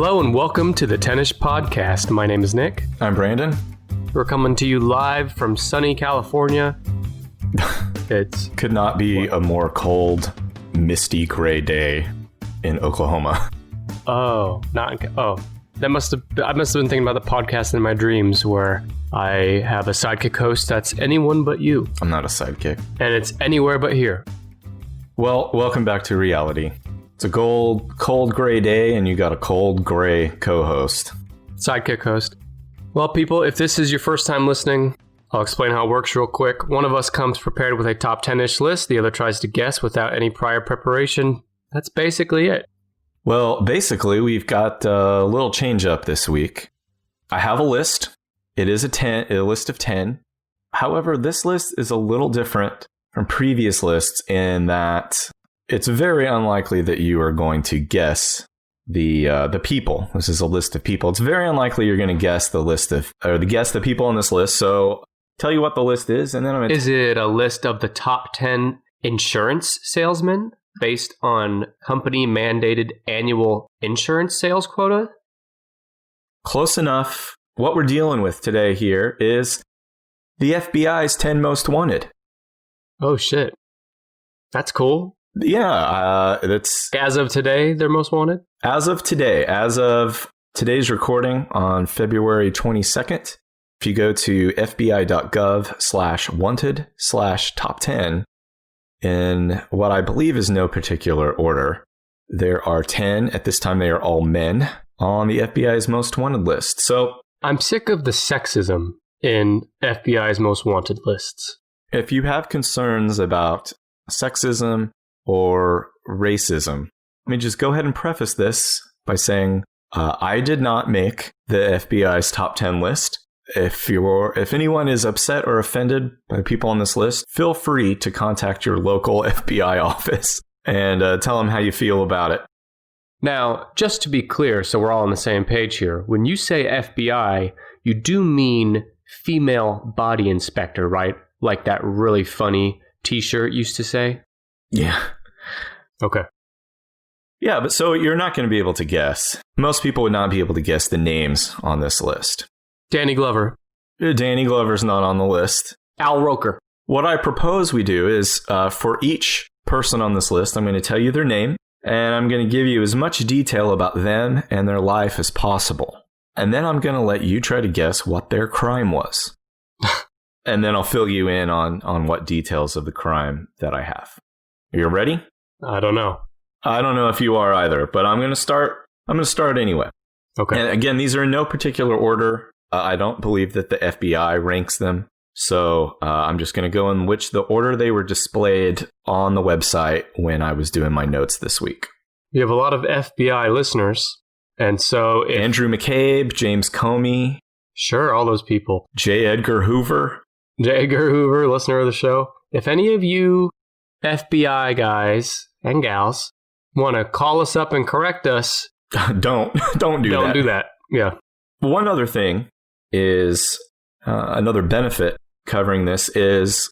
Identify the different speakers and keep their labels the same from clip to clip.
Speaker 1: Hello and welcome to the Tennis Podcast. My name is Nick.
Speaker 2: I'm Brandon.
Speaker 1: We're coming to you live from sunny California. It's
Speaker 2: Could not be a more cold, misty gray day in Oklahoma.
Speaker 1: I must have been thinking about the podcast in my dreams where I have a sidekick host that's anyone but you.
Speaker 2: I'm not a sidekick.
Speaker 1: And it's anywhere but here.
Speaker 2: Well, welcome back to reality. It's a cold gray day and you got a cold gray co-host.
Speaker 1: Sidekick host. Well, people, if this is your first time listening, I'll explain how it works real quick. One of us comes prepared with a top 10-ish list. The other tries to guess without any prior preparation. That's basically it.
Speaker 2: Well, basically, we've got a little change up this week. I have a list. It is a list of 10. However, this list is a little different from previous lists in that it's very unlikely that you are going to guess the people. This is a list of people. It's very unlikely you're going to guess the people on this list. So tell you what the list is, and then
Speaker 1: Is it a list of the top 10 insurance salesmen based on company mandated annual insurance sales quota?
Speaker 2: Close enough. What we're dealing with today here is the FBI's 10 Most Wanted.
Speaker 1: Oh shit. That's cool.
Speaker 2: Yeah, that's...
Speaker 1: As of today, they're most wanted?
Speaker 2: As of today's recording on February 22nd, if you go to fbi.gov/wanted/top10, in what I believe is no particular order, there are 10, at this time they are all men, on the FBI's most wanted list. So
Speaker 1: I'm sick of the sexism in FBI's most wanted lists.
Speaker 2: If you have concerns about sexism or racism, let me just go ahead and preface this by saying I did not make the FBI's top 10 list. If anyone is upset or offended by people on this list, feel free to contact your local FBI office and tell them how you feel about it.
Speaker 1: Now, just to be clear, so we're all on the same page here, when you say FBI, you do mean female body inspector, right? Like that really funny t-shirt used to say?
Speaker 2: Yeah.
Speaker 1: Okay.
Speaker 2: Yeah, but so you're not going to be able to guess. Most people would not be able to guess the names on this list.
Speaker 1: Danny Glover.
Speaker 2: Danny Glover's not on the list.
Speaker 1: Al Roker.
Speaker 2: What I propose we do is for each person on this list, I'm going to tell you their name, and I'm going to give you as much detail about them and their life as possible. And then I'm going to let you try to guess what their crime was. And then I'll fill you in on what details of the crime that I have. Are you ready?
Speaker 1: I don't know.
Speaker 2: I don't know if you are either, but I'm going to start anyway.
Speaker 1: Okay.
Speaker 2: And again, these are in no particular order. I don't believe that the FBI ranks them. So I'm just going to go in the order they were displayed on the website when I was doing my notes this week.
Speaker 1: You have a lot of FBI listeners. And so
Speaker 2: Andrew McCabe, James Comey.
Speaker 1: Sure, all those people.
Speaker 2: J. Edgar Hoover.
Speaker 1: J. Edgar Hoover, listener of the show. If any of you FBI guys and gals want to call us up and correct us,
Speaker 2: don't do that.
Speaker 1: Don't do that. Yeah.
Speaker 2: One other thing is another benefit covering this is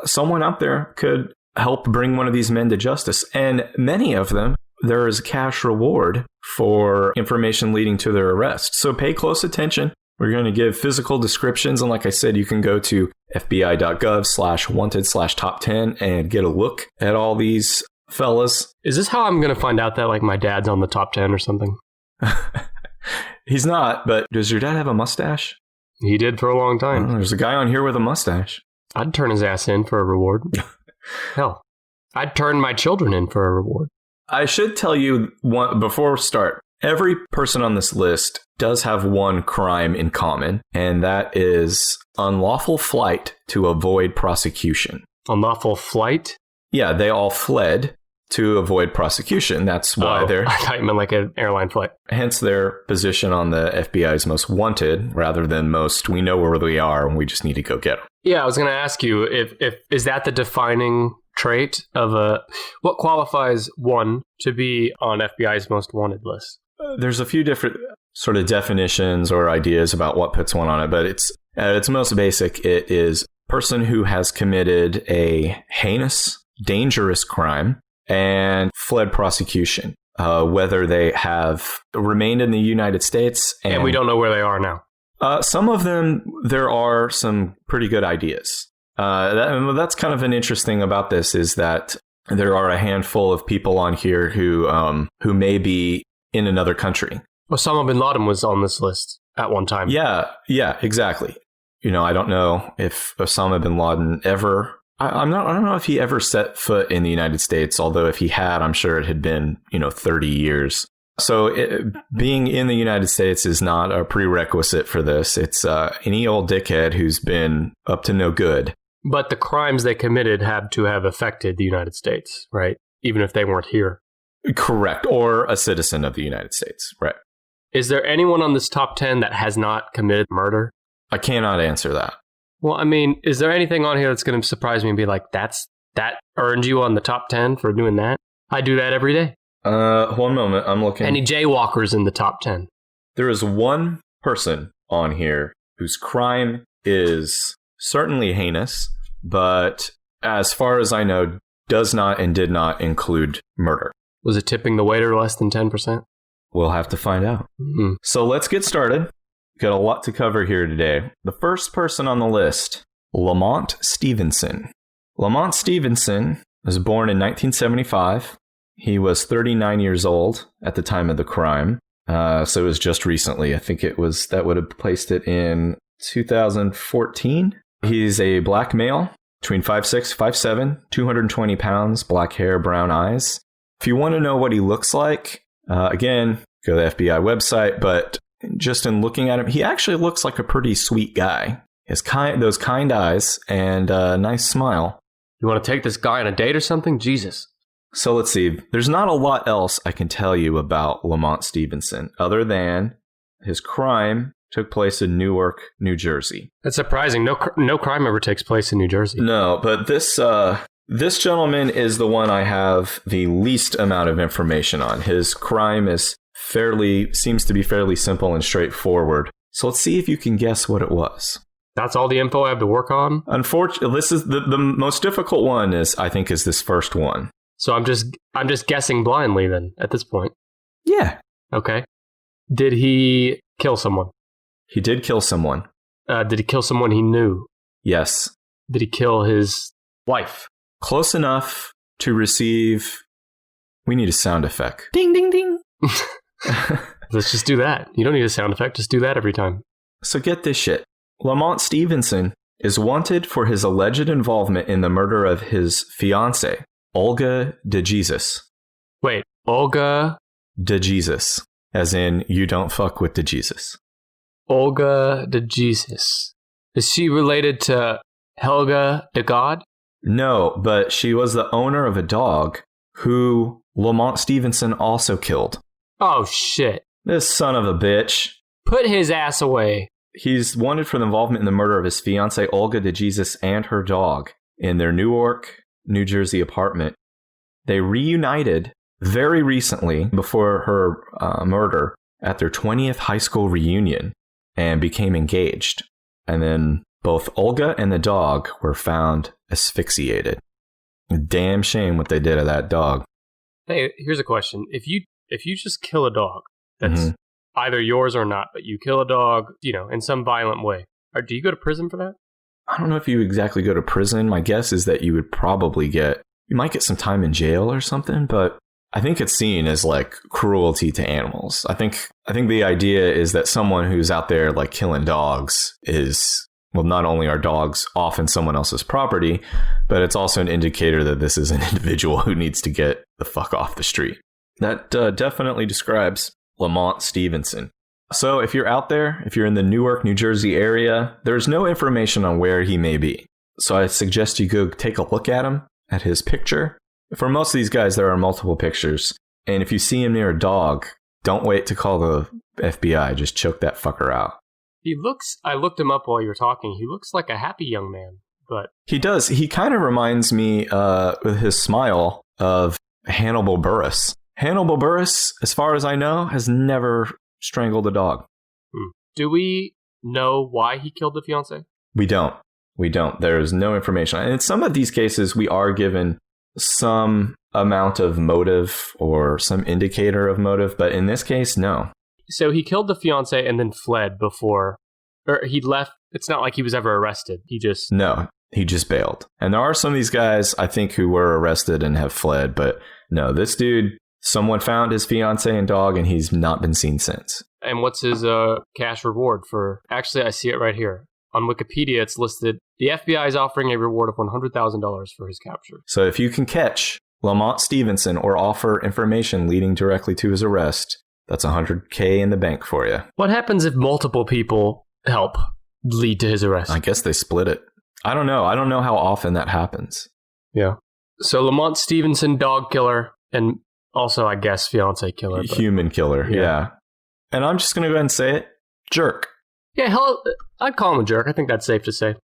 Speaker 2: someone out there could help bring one of these men to justice. And many of them, there is a cash reward for information leading to their arrest. So pay close attention. We're going to give physical descriptions. And like I said, you can go to fbi.gov/wanted/top10 and get a look at all these fellas.
Speaker 1: Is this how I'm going to find out that like my dad's on the top 10 or something?
Speaker 2: He's not, but does your dad have a mustache?
Speaker 1: He did for a long time.
Speaker 2: Oh, there's a guy on here with a mustache.
Speaker 1: I'd turn his ass in for a reward. Hell, I'd turn my children in for a reward.
Speaker 2: I should tell you before we start, every person on this list does have one crime in common, and that is unlawful flight to avoid prosecution.
Speaker 1: Unlawful flight?
Speaker 2: Yeah, they all fled to avoid prosecution. That's why they're...
Speaker 1: I thought you meant like an airline flight.
Speaker 2: Hence their position on the FBI's most wanted rather than most we know where they are and we just need to go get them.
Speaker 1: Yeah, I was going to ask you, if is that the defining trait of what qualifies one to be on FBI's most wanted list?
Speaker 2: There's a few different sort of definitions or ideas about what puts one on it, but it's at its most basic, it is a person who has committed a heinous, dangerous crime and fled prosecution. whether they have remained in the United States.
Speaker 1: And we don't know where they are now.
Speaker 2: Some of them, there are some pretty good ideas. That's kind of an interesting about this is that there are a handful of people on here who may be in another country.
Speaker 1: Osama bin Laden was on this list at one time.
Speaker 2: Yeah, exactly. I don't know if Osama bin Laden ever... I don't know if he ever set foot in the United States, although if he had, I'm sure it had been, 30 years. So being in the United States is not a prerequisite for this. It's any old dickhead who's been up to no good.
Speaker 1: But the crimes they committed had to have affected the United States, right? Even if they weren't here.
Speaker 2: Correct. Or a citizen of the United States, right?
Speaker 1: Is there anyone on this top 10 that has not committed murder?
Speaker 2: I cannot answer that.
Speaker 1: Well, I mean, is there anything on here that's going to surprise me and be like, that earned you on the top 10 for doing that? I do that every day.
Speaker 2: One moment. I'm looking.
Speaker 1: Any jaywalkers in the top 10?
Speaker 2: There is one person on here whose crime is certainly heinous, but as far as I know, does not and did not include murder.
Speaker 1: Was it tipping the waiter less than 10%?
Speaker 2: We'll have to find out.
Speaker 1: Mm-hmm.
Speaker 2: So let's get started. We've got a lot to cover here today. The first person on the list, Lamont Stevenson. Lamont Stevenson was born in 1975. He was 39 years old at the time of the crime. So it was just recently. I think that would have placed it in 2014. He's a black male between 5'6", 5'7", 220 pounds, black hair, brown eyes. If you want to know what he looks like, again, go to the FBI website, but just in looking at him, he actually looks like a pretty sweet guy. He has those kind eyes and a nice smile.
Speaker 1: You want to take this guy on a date or something? Jesus.
Speaker 2: So let's see. There's not a lot else I can tell you about Lamont Stevenson other than his crime took place in Newark, New Jersey.
Speaker 1: That's surprising. No crime ever takes place in New Jersey.
Speaker 2: No, but this gentleman is the one I have the least amount of information on. His crime seems to be fairly simple and straightforward. So let's see if you can guess what it was.
Speaker 1: That's all the info I have to work on?
Speaker 2: Unfortunately, this is the most difficult one is this first one.
Speaker 1: So I'm just guessing blindly then at this point.
Speaker 2: Yeah.
Speaker 1: Okay. Did he kill someone?
Speaker 2: He did kill someone.
Speaker 1: Did he kill someone he knew?
Speaker 2: Yes.
Speaker 1: Did he kill his wife?
Speaker 2: Close enough to receive... We need a sound effect. Ding, ding, ding.
Speaker 1: Let's just do that. You don't need a sound effect. Just do that every time.
Speaker 2: So get this shit. Lamont Stevenson is wanted for his alleged involvement in the murder of his fiancée, Olga DeJesus.
Speaker 1: Wait, Olga
Speaker 2: DeJesus, as in you don't fuck with DeJesus.
Speaker 1: Olga DeJesus. Is she related to Helga de God?
Speaker 2: No, but she was the owner of a dog who Lamont Stevenson also killed.
Speaker 1: Oh, shit.
Speaker 2: This son of a bitch.
Speaker 1: Put his ass away.
Speaker 2: He's wanted for the involvement in the murder of his fiancée, Olga DeJesus, and her dog in their Newark, New Jersey apartment. They reunited very recently before her murder at their 20th high school reunion and became engaged. And then both Olga and the dog were found asphyxiated. Damn shame what they did to that dog.
Speaker 1: Hey, here's a question. If you just kill a dog that's either yours or not, but you kill a dog, in some violent way, do you go to prison for that?
Speaker 2: I don't know if you exactly go to prison. My guess is that you might get some time in jail or something, but I think it's seen as like cruelty to animals. I think the idea is that someone who's out there like killing dogs is, well, not only are dogs often someone else's property, but it's also an indicator that this is an individual who needs to get the fuck off the street. That definitely describes Lamont Stevenson. So if you're out there, if you're in the Newark, New Jersey area, there's no information on where he may be. So I suggest you go take a look at him, at his picture. For most of these guys, there are multiple pictures. And if you see him near a dog, don't wait to call the FBI. Just choke that fucker out.
Speaker 1: I looked him up while you were talking. He looks like a happy young man, but...
Speaker 2: He does. He kind of reminds me, with his smile, of Hannibal Buress. Hannibal Buress, as far as I know, has never strangled a dog.
Speaker 1: Do we know why he killed the fiancée?
Speaker 2: We don't. There is no information. And in some of these cases, we are given some amount of motive or some indicator of motive, but in this case, no.
Speaker 1: So he killed the fiance and then fled before, or he left. It's not like he was ever arrested.
Speaker 2: No, he just bailed. And there are some of these guys, I think, who were arrested and have fled, but no, this dude, someone found his fiance and dog and he's not been seen since.
Speaker 1: And what's his cash reward for? Actually, I see it right here. On Wikipedia, it's listed, the FBI is offering a reward of $100,000 for his capture.
Speaker 2: So if you can catch Lamont Stevenson or offer information leading directly to his arrest, that's $100K in the bank for you.
Speaker 1: What happens if multiple people help lead to his arrest?
Speaker 2: I guess they split it. I don't know. I don't know how often that happens.
Speaker 1: Yeah. So Lamont Stevenson, dog killer, and also, I guess, fiance killer.
Speaker 2: Human killer, yeah. And I'm just going to go ahead and say it. Jerk.
Speaker 1: Yeah, I'd call him a jerk. I think that's safe to say.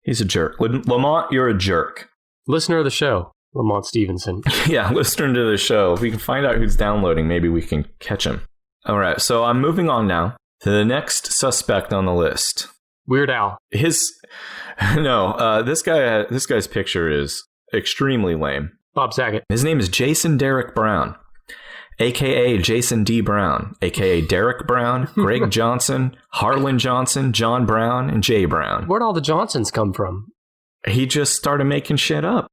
Speaker 2: He's a jerk. Lamont, you're a jerk.
Speaker 1: Listener of the show, Lamont Stevenson.
Speaker 2: Yeah, listener to the show. If we can find out who's downloading, maybe we can catch him. All right, so I'm moving on now to the next suspect on the list.
Speaker 1: Weird Al.
Speaker 2: This guy's picture is extremely lame.
Speaker 1: Bob Saget.
Speaker 2: His name is Jason Derek Brown, a.k.a. Jason D. Brown, a.k.a. Derek Brown, Greg Johnson, Harlan Johnson, John Brown, and Jay Brown.
Speaker 1: Where'd all the Johnsons come from?
Speaker 2: He just started making shit up.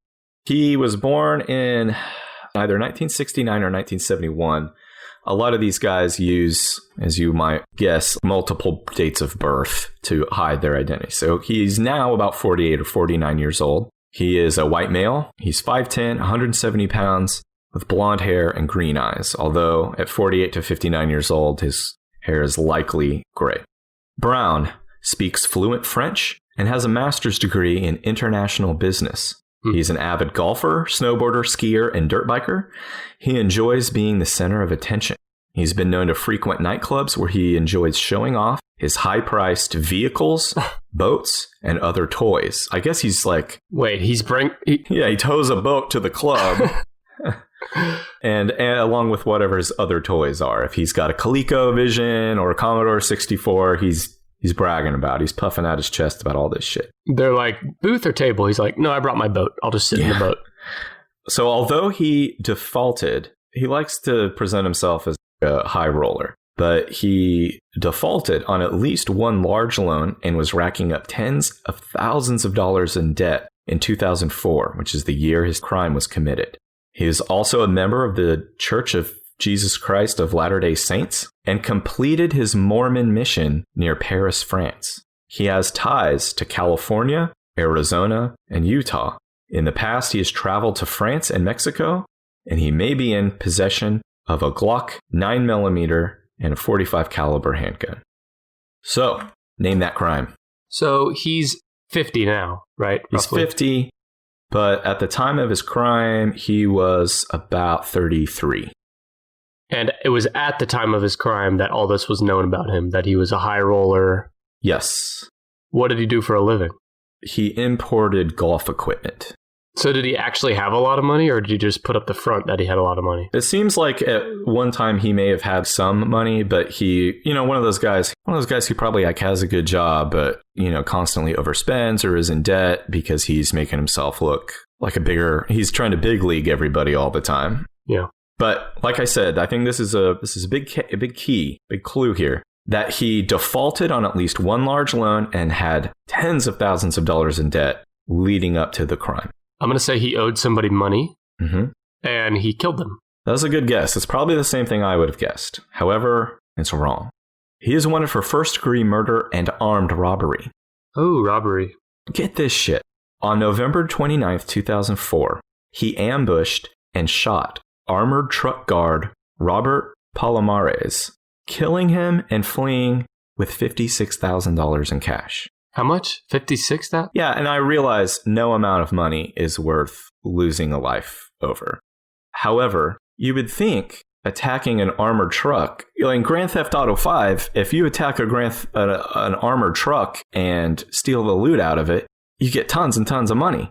Speaker 2: He was born in either 1969 or 1971. A lot of these guys use, as you might guess, multiple dates of birth to hide their identity. So he's now about 48 or 49 years old. He is a white male. He's 5'10", 170 pounds, with blonde hair and green eyes, although at 48 to 59 years old, his hair is likely gray. Brown speaks fluent French and has a master's degree in international business. He's an avid golfer, snowboarder, skier, and dirt biker. He enjoys being the center of attention. He's been known to frequent nightclubs where he enjoys showing off his high-priced vehicles, boats, and other toys. I guess he's like...
Speaker 1: Wait, he
Speaker 2: tows a boat to the club. and along with whatever his other toys are. If he's got a ColecoVision or a Commodore 64, he's bragging about. He's puffing out his chest about all this shit.
Speaker 1: They're like, booth or table? He's like, no, I brought my boat. I'll just sit in the boat.
Speaker 2: So although he defaulted, he likes to present himself as a high roller. But he defaulted on at least one large loan and was racking up tens of thousands of dollars in debt in 2004, which is the year his crime was committed. He is also a member of the Church of Jesus Christ of Latter-day Saints and completed his Mormon mission near Paris, France. He has ties to California, Arizona, and Utah. In the past, he has traveled to France and Mexico, and he may be in possession of a Glock 9mm and a .45 caliber handgun. So, name that crime.
Speaker 1: So he's 50 now, right?
Speaker 2: He's
Speaker 1: roughly
Speaker 2: 50, but at the time of his crime, he was about 33.
Speaker 1: And it was at the time of his crime that all this was known about him, that he was a high roller.
Speaker 2: Yes.
Speaker 1: What did he do for a living?
Speaker 2: He imported golf equipment.
Speaker 1: So did he actually have a lot of money, or did he just put up the front that he had a lot of money?
Speaker 2: It seems like at one time he may have had some money, but he, one of those guys who probably has a good job, but, constantly overspends or is in debt because he's making himself look like he's trying to big league everybody all the time.
Speaker 1: Yeah.
Speaker 2: But like I said, I think this is a big clue here, that he defaulted on at least one large loan and had tens of thousands of dollars in debt leading up to the crime.
Speaker 1: I'm going to say he owed somebody money, and he killed them.
Speaker 2: That was a good guess. It's probably the same thing I would have guessed. However, it's wrong. He is wanted for first-degree murder and armed robbery.
Speaker 1: Oh, robbery.
Speaker 2: Get this shit. On November 29th, 2004, he ambushed and shot armored truck guard Robert Palomares, killing him and fleeing with $56,000 in cash.
Speaker 1: How much? 56 that?
Speaker 2: Yeah, and I realize no amount of money is worth losing a life over. However, you would think attacking an armored truck, in Grand Theft Auto 5, if you attack an armored truck and steal the loot out of it, you get tons and tons of money.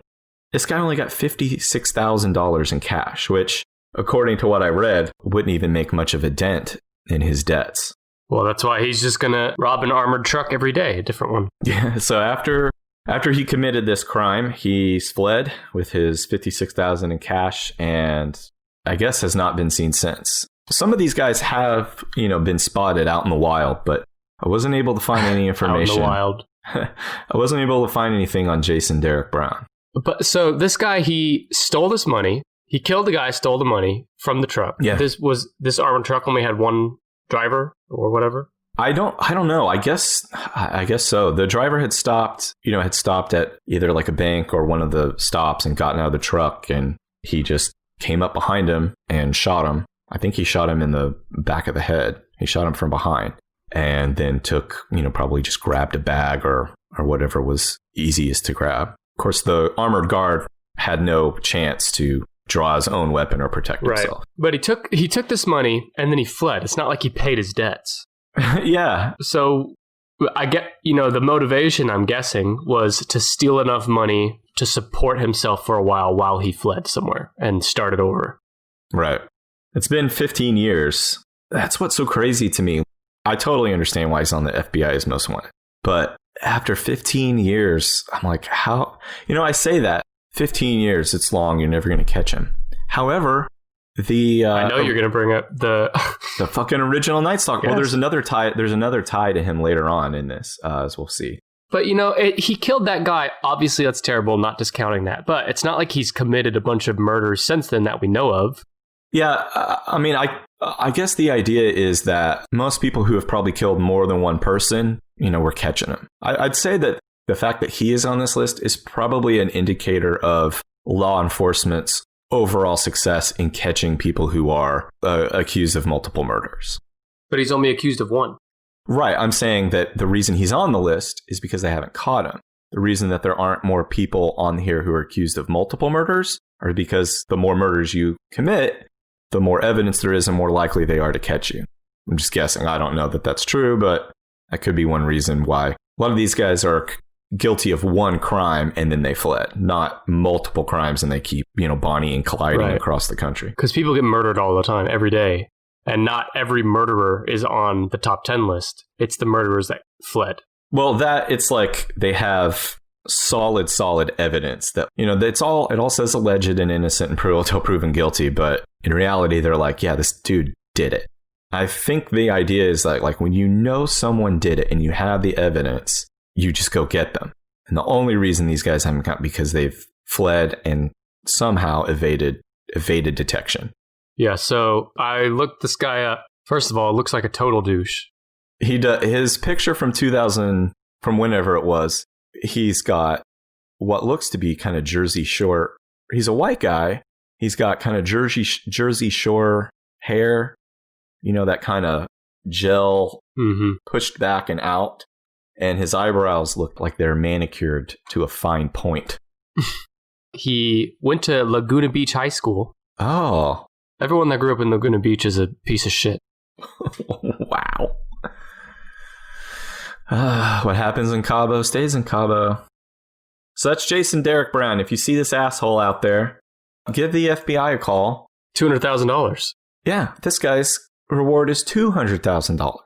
Speaker 2: This guy only got $56,000 in cash, which, according to what I read, wouldn't even make much of a dent in his debts.
Speaker 1: Well, that's why he's just going to rob an armored truck every day, a different one.
Speaker 2: Yeah, so after After he committed this crime, he fled with his $56,000 in cash and I guess has not been seen since. Some of these guys have, been spotted out in the wild, but I wasn't able to find any information.
Speaker 1: Out in the wild.
Speaker 2: I wasn't able to find anything on Jason Derek Brown.
Speaker 1: But so this guy, he stole this money. He killed the guy, stole the money from the truck.
Speaker 2: Yeah.
Speaker 1: This armored truck only had one driver or whatever.
Speaker 2: I don't know. I guess so. The driver had stopped at either like a bank or one of the stops and gotten out of the truck, and he just came up behind him and shot him. I think he shot him in the back of the head. He shot him from behind and then took, probably just grabbed a bag or whatever was easiest to grab. Of course, the armored guard had no chance to draw his own weapon or protect himself.
Speaker 1: But he took this money and then he fled. It's not like he paid his debts.
Speaker 2: Yeah.
Speaker 1: So I get, the motivation, I'm guessing, was to steal enough money to support himself for a while he fled somewhere and started over.
Speaker 2: Right. It's been 15 years. That's what's so crazy to me. I totally understand why he's on the FBI's Most Wanted. But after 15 years, I'm like, how? I say that. 15 years, it's long. You're never going to catch him. However, I know you're going to bring up the fucking original Night Stalker.
Speaker 1: Yes.
Speaker 2: Well, there's another tie to him later on in this, as we'll see.
Speaker 1: But, he killed that guy. Obviously, that's terrible, not discounting that. But it's not like he's committed a bunch of murders since then that we know of.
Speaker 2: Yeah, I guess the idea is that most people who have probably killed more than one person, we're catching them. I'd say that the fact that he is on this list is probably an indicator of law enforcement's overall success in catching people who are accused of multiple murders.
Speaker 1: But he's only accused of one.
Speaker 2: Right. I'm saying that the reason he's on the list is because they haven't caught him. The reason that there aren't more people on here who are accused of multiple murders are because the more murders you commit, the more evidence there is and more likely they are to catch you. I'm just guessing. I don't know that that's true, but that could be one reason why a lot of these guys are guilty of one crime and then they fled, not multiple crimes and they keep, Bonnie and colliding across the country.
Speaker 1: Because people get murdered all the time, every day. And not every murderer is on the top 10 list. It's the murderers that fled.
Speaker 2: Well, it's like they have solid evidence that, it all says alleged and innocent until proven guilty. But in reality, they're like, yeah, this dude did it. I think the idea is that like when someone did it and you have the evidence, you just go get them. And the only reason these guys haven't got because they've fled and somehow evaded detection.
Speaker 1: Yeah, so I looked this guy up. First of all, it looks like a total douche.
Speaker 2: His picture from 2000, from whenever it was, he's got what looks to be kind of Jersey Shore. He's a white guy. He's got kind of Jersey Shore hair, that kind of gel pushed back and out. And his eyebrows look like they're manicured to a fine point.
Speaker 1: He went to Laguna Beach High School.
Speaker 2: Oh.
Speaker 1: Everyone that grew up in Laguna Beach is a piece of shit.
Speaker 2: Wow. What happens in Cabo stays in Cabo. So that's Jason Derek Brown. If you see this asshole out there, give the FBI a call.
Speaker 1: $200,000.
Speaker 2: Yeah, this guy's reward is $200,000.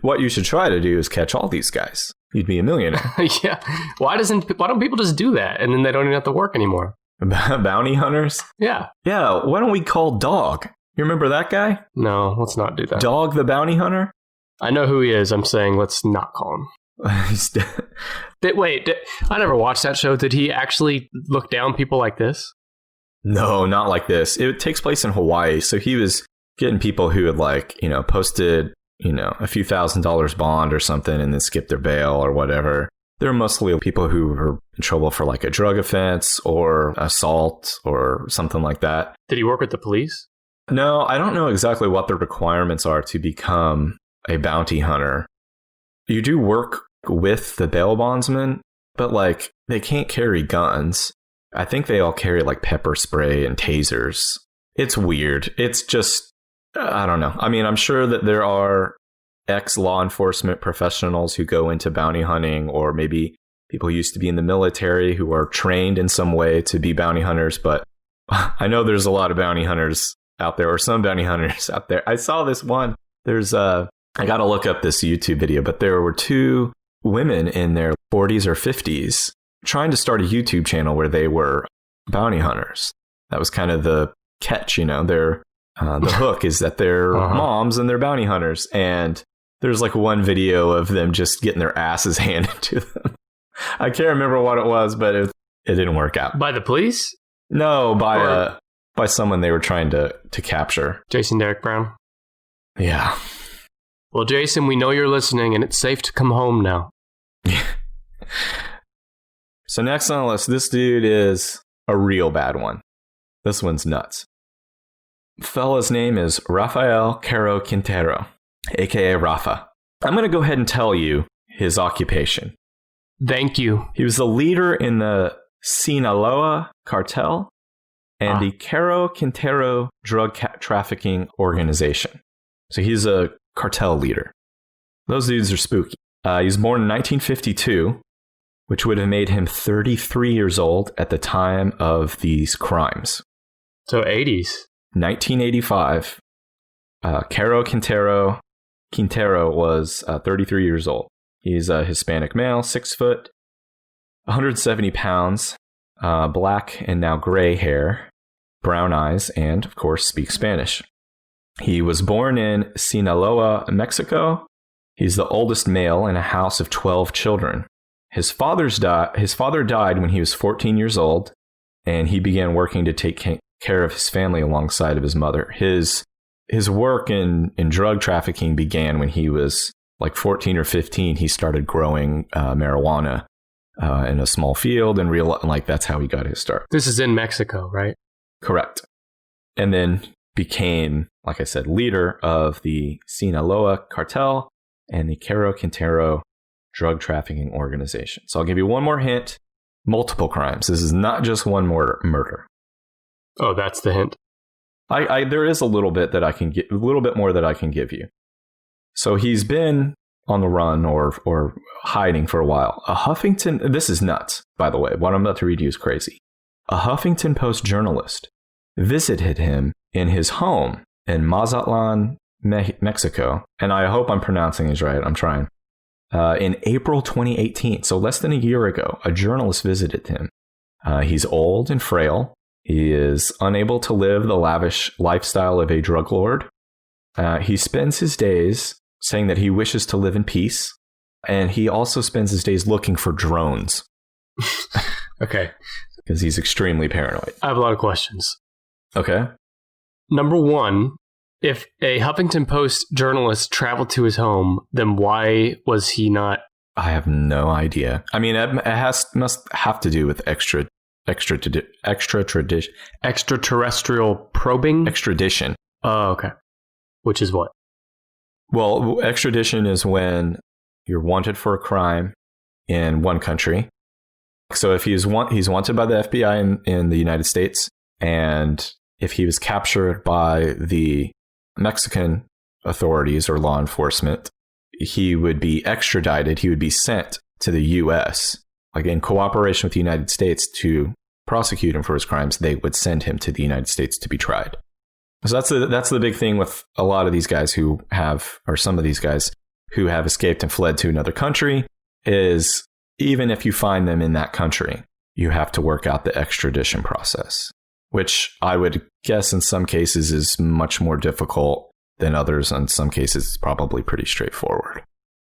Speaker 2: What you should try to do is catch all these guys. You'd be a millionaire.
Speaker 1: Yeah. Why don't people just do that and then they don't even have to work anymore?
Speaker 2: Bounty hunters?
Speaker 1: Yeah.
Speaker 2: Yeah, why don't we call Dog? You remember that guy?
Speaker 1: No, let's not do that.
Speaker 2: Dog the bounty hunter?
Speaker 1: I know who he is. I'm saying let's not call him.
Speaker 2: He's dead.
Speaker 1: I never watched that show. Did he actually look down people like this?
Speaker 2: No, not like this. It takes place in Hawaii. So he was getting people who had posted, a few $1,000s bond or something and then skipped their bail or whatever. They're mostly people who were in trouble for like a drug offense or assault or something like that.
Speaker 1: Did he work with the police?
Speaker 2: No, I don't know exactly what the requirements are to become a bounty hunter. You do work with the bail bondsman, but they can't carry guns. I think they all carry pepper spray and tasers. It's weird. It's just, I don't know. I mean, I'm sure that there are ex-law enforcement professionals who go into bounty hunting, or maybe people who used to be in the military who are trained in some way to be bounty hunters. But I know there's a lot of bounty hunters out there, or some bounty hunters out there. I saw this one. I got to look up this YouTube video, but there were two women in their 40s or 50s trying to start a YouTube channel where they were bounty hunters. That was kind of the catch, Their the hook is that they're moms and they're bounty hunters. And there's like one video of them just getting their asses handed to them. I can't remember what it was, but it didn't work out.
Speaker 1: By the police?
Speaker 2: No, by someone they were trying to capture.
Speaker 1: Jason Derek Brown?
Speaker 2: Yeah.
Speaker 1: Well, Jason, we know you're listening, and it's safe to come home now.
Speaker 2: So next on the list, this dude is a real bad one. This one's nuts. Fella's name is Rafael Caro Quintero, a.k.a. Rafa. I'm going to go ahead and tell you his occupation.
Speaker 1: Thank you.
Speaker 2: He was the leader in the Sinaloa cartel and the Caro Quintero drug trafficking organization. So he's a cartel leader. Those dudes are spooky. He was born in 1952, which would have made him 33 years old at the time of these crimes.
Speaker 1: So 80s.
Speaker 2: 1985, Caro Quintero was 33 years old. He's a Hispanic male, 6 foot, 170 pounds, black and now gray hair, brown eyes, and of course speaks Spanish. He was born in Sinaloa, Mexico. He's the oldest male in a house of 12 children. His father died when he was 14 years old, and he began working to take care of his family alongside of his mother. His work in drug trafficking began when he was like 14 or 15. He started growing marijuana in a small field and that's how he got his start.
Speaker 1: This is in Mexico, right?
Speaker 2: Correct. And then became, like I said, leader of the Sinaloa cartel and the Caro Quintero drug trafficking organization. So I'll give you one more hint. Multiple crimes. This is not just one murder.
Speaker 1: Oh, that's the hint.
Speaker 2: There is a little bit that I can get, a little bit more that I can give you. So he's been on the run or hiding for a while. This is nuts, by the way. What I'm about to read you is crazy. A Huffington Post journalist visited him in his home in Mazatlan, Mexico. And I hope I'm pronouncing these right. I'm trying. In April 2018, so less than a year ago, a journalist visited him. He's old and frail. He is unable to live the lavish lifestyle of a drug lord. He spends his days saying that he wishes to live in peace. And he also spends his days looking for drones.
Speaker 1: Okay.
Speaker 2: Because he's extremely paranoid.
Speaker 1: I have a lot of questions.
Speaker 2: Okay.
Speaker 1: Number one, if a Huffington Post journalist traveled to his home, then why was he not?
Speaker 2: I have no idea. I mean, it must have to do with
Speaker 1: extraterrestrial probing?
Speaker 2: Extradition.
Speaker 1: Oh, okay. Which is what?
Speaker 2: Well, extradition is when you're wanted for a crime in one country. So if he's wanted by the FBI in the United States, and if he was captured by the Mexican authorities or law enforcement, he would be extradited. He would be sent to the U.S. Like in cooperation with the United States to prosecute him for his crimes. They would send him to the United States to be tried. So that's the big thing with a lot of these guys some of these guys who have escaped and fled to another country is even if you find them in that country, you have to work out the extradition process, which I would guess in some cases is much more difficult than others. In some cases, it's probably pretty straightforward.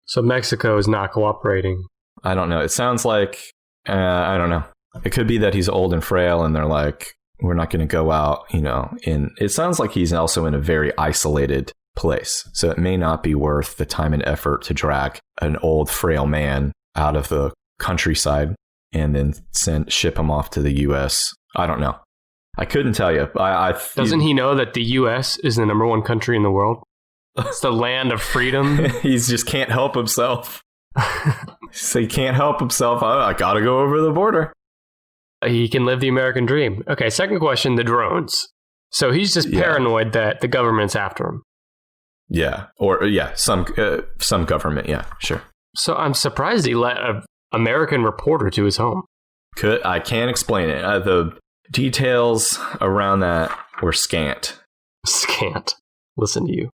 Speaker 1: So Mexico is not cooperating.
Speaker 2: I don't know. It sounds like, I don't know. It could be that he's old and frail and they're like, we're not going to go out, it sounds like he's also in a very isolated place. So it may not be worth the time and effort to drag an old, frail man out of the countryside and then ship him off to the U.S. I don't know. I couldn't tell you.
Speaker 1: Doesn't he know that the U.S. is the number one country in the world? It's the land of freedom.
Speaker 2: He just can't help himself. So he can't help himself. I got to go over the border.
Speaker 1: He can live the American dream. Okay, second question, the drones. So he's just paranoid that the government's after him.
Speaker 2: Yeah, some government, yeah, sure.
Speaker 1: So I'm surprised he let an American reporter to his home.
Speaker 2: I can't explain it. The details around that were scant.
Speaker 1: Scant. Listen to you.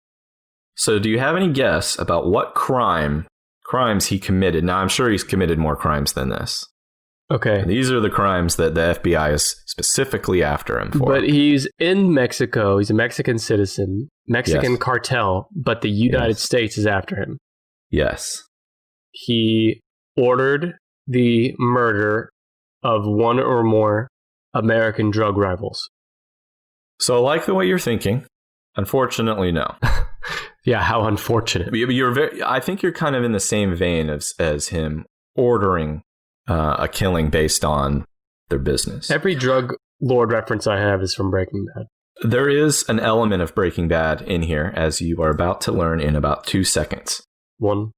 Speaker 2: So do you have any guess about what crime crimes he committed. Now, I'm sure he's committed more crimes than this.
Speaker 1: Okay.
Speaker 2: These are the crimes that the FBI is specifically after him for.
Speaker 1: But he's in Mexico. He's a Mexican citizen, Mexican
Speaker 2: Yes.
Speaker 1: cartel, but the United
Speaker 2: Yes.
Speaker 1: States is after him.
Speaker 2: Yes.
Speaker 1: He ordered the murder of one or more American drug rivals.
Speaker 2: So I like the way you're thinking. Unfortunately, no.
Speaker 1: Yeah, how unfortunate.
Speaker 2: I think you're kind of in the same vein as him ordering a killing based on their business.
Speaker 1: Every drug lord reference I have is from Breaking Bad.
Speaker 2: There is an element of Breaking Bad in here, as you are about to learn in about 2 seconds.
Speaker 1: 1,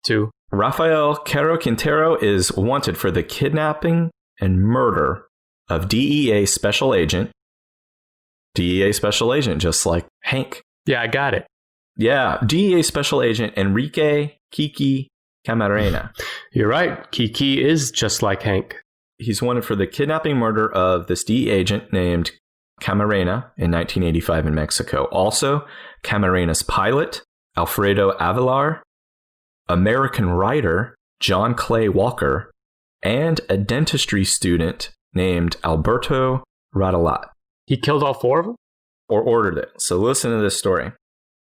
Speaker 1: 2.
Speaker 2: Rafael Caro Quintero is wanted for the kidnapping and murder of DEA special agent, just like Hank.
Speaker 1: Yeah, I got it.
Speaker 2: Yeah, DEA special agent Enrique Kiki Camarena.
Speaker 1: You're right. Kiki is just like Hank.
Speaker 2: He's wanted for the kidnapping murder of this DEA agent named Camarena in 1985 in Mexico. Also, Camarena's pilot, Alfredo Avelar, American writer, John Clay Walker, and a dentistry student named Alberto Radalat.
Speaker 1: He killed all 4 of them?
Speaker 2: Or ordered it. So listen to this story.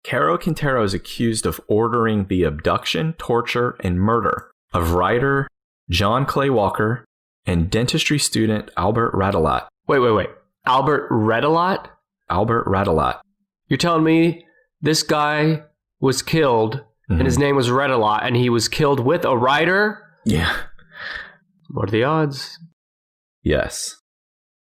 Speaker 2: Caro Quintero is accused of ordering the abduction, torture, and murder of writer John Clay Walker and dentistry student Albert Radalat.
Speaker 1: Wait. Albert Radalat?
Speaker 2: Albert Radalat.
Speaker 1: You're telling me this guy was killed and his name was Radalat and he was killed with a writer?
Speaker 2: Yeah.
Speaker 1: What are the odds?
Speaker 2: Yes.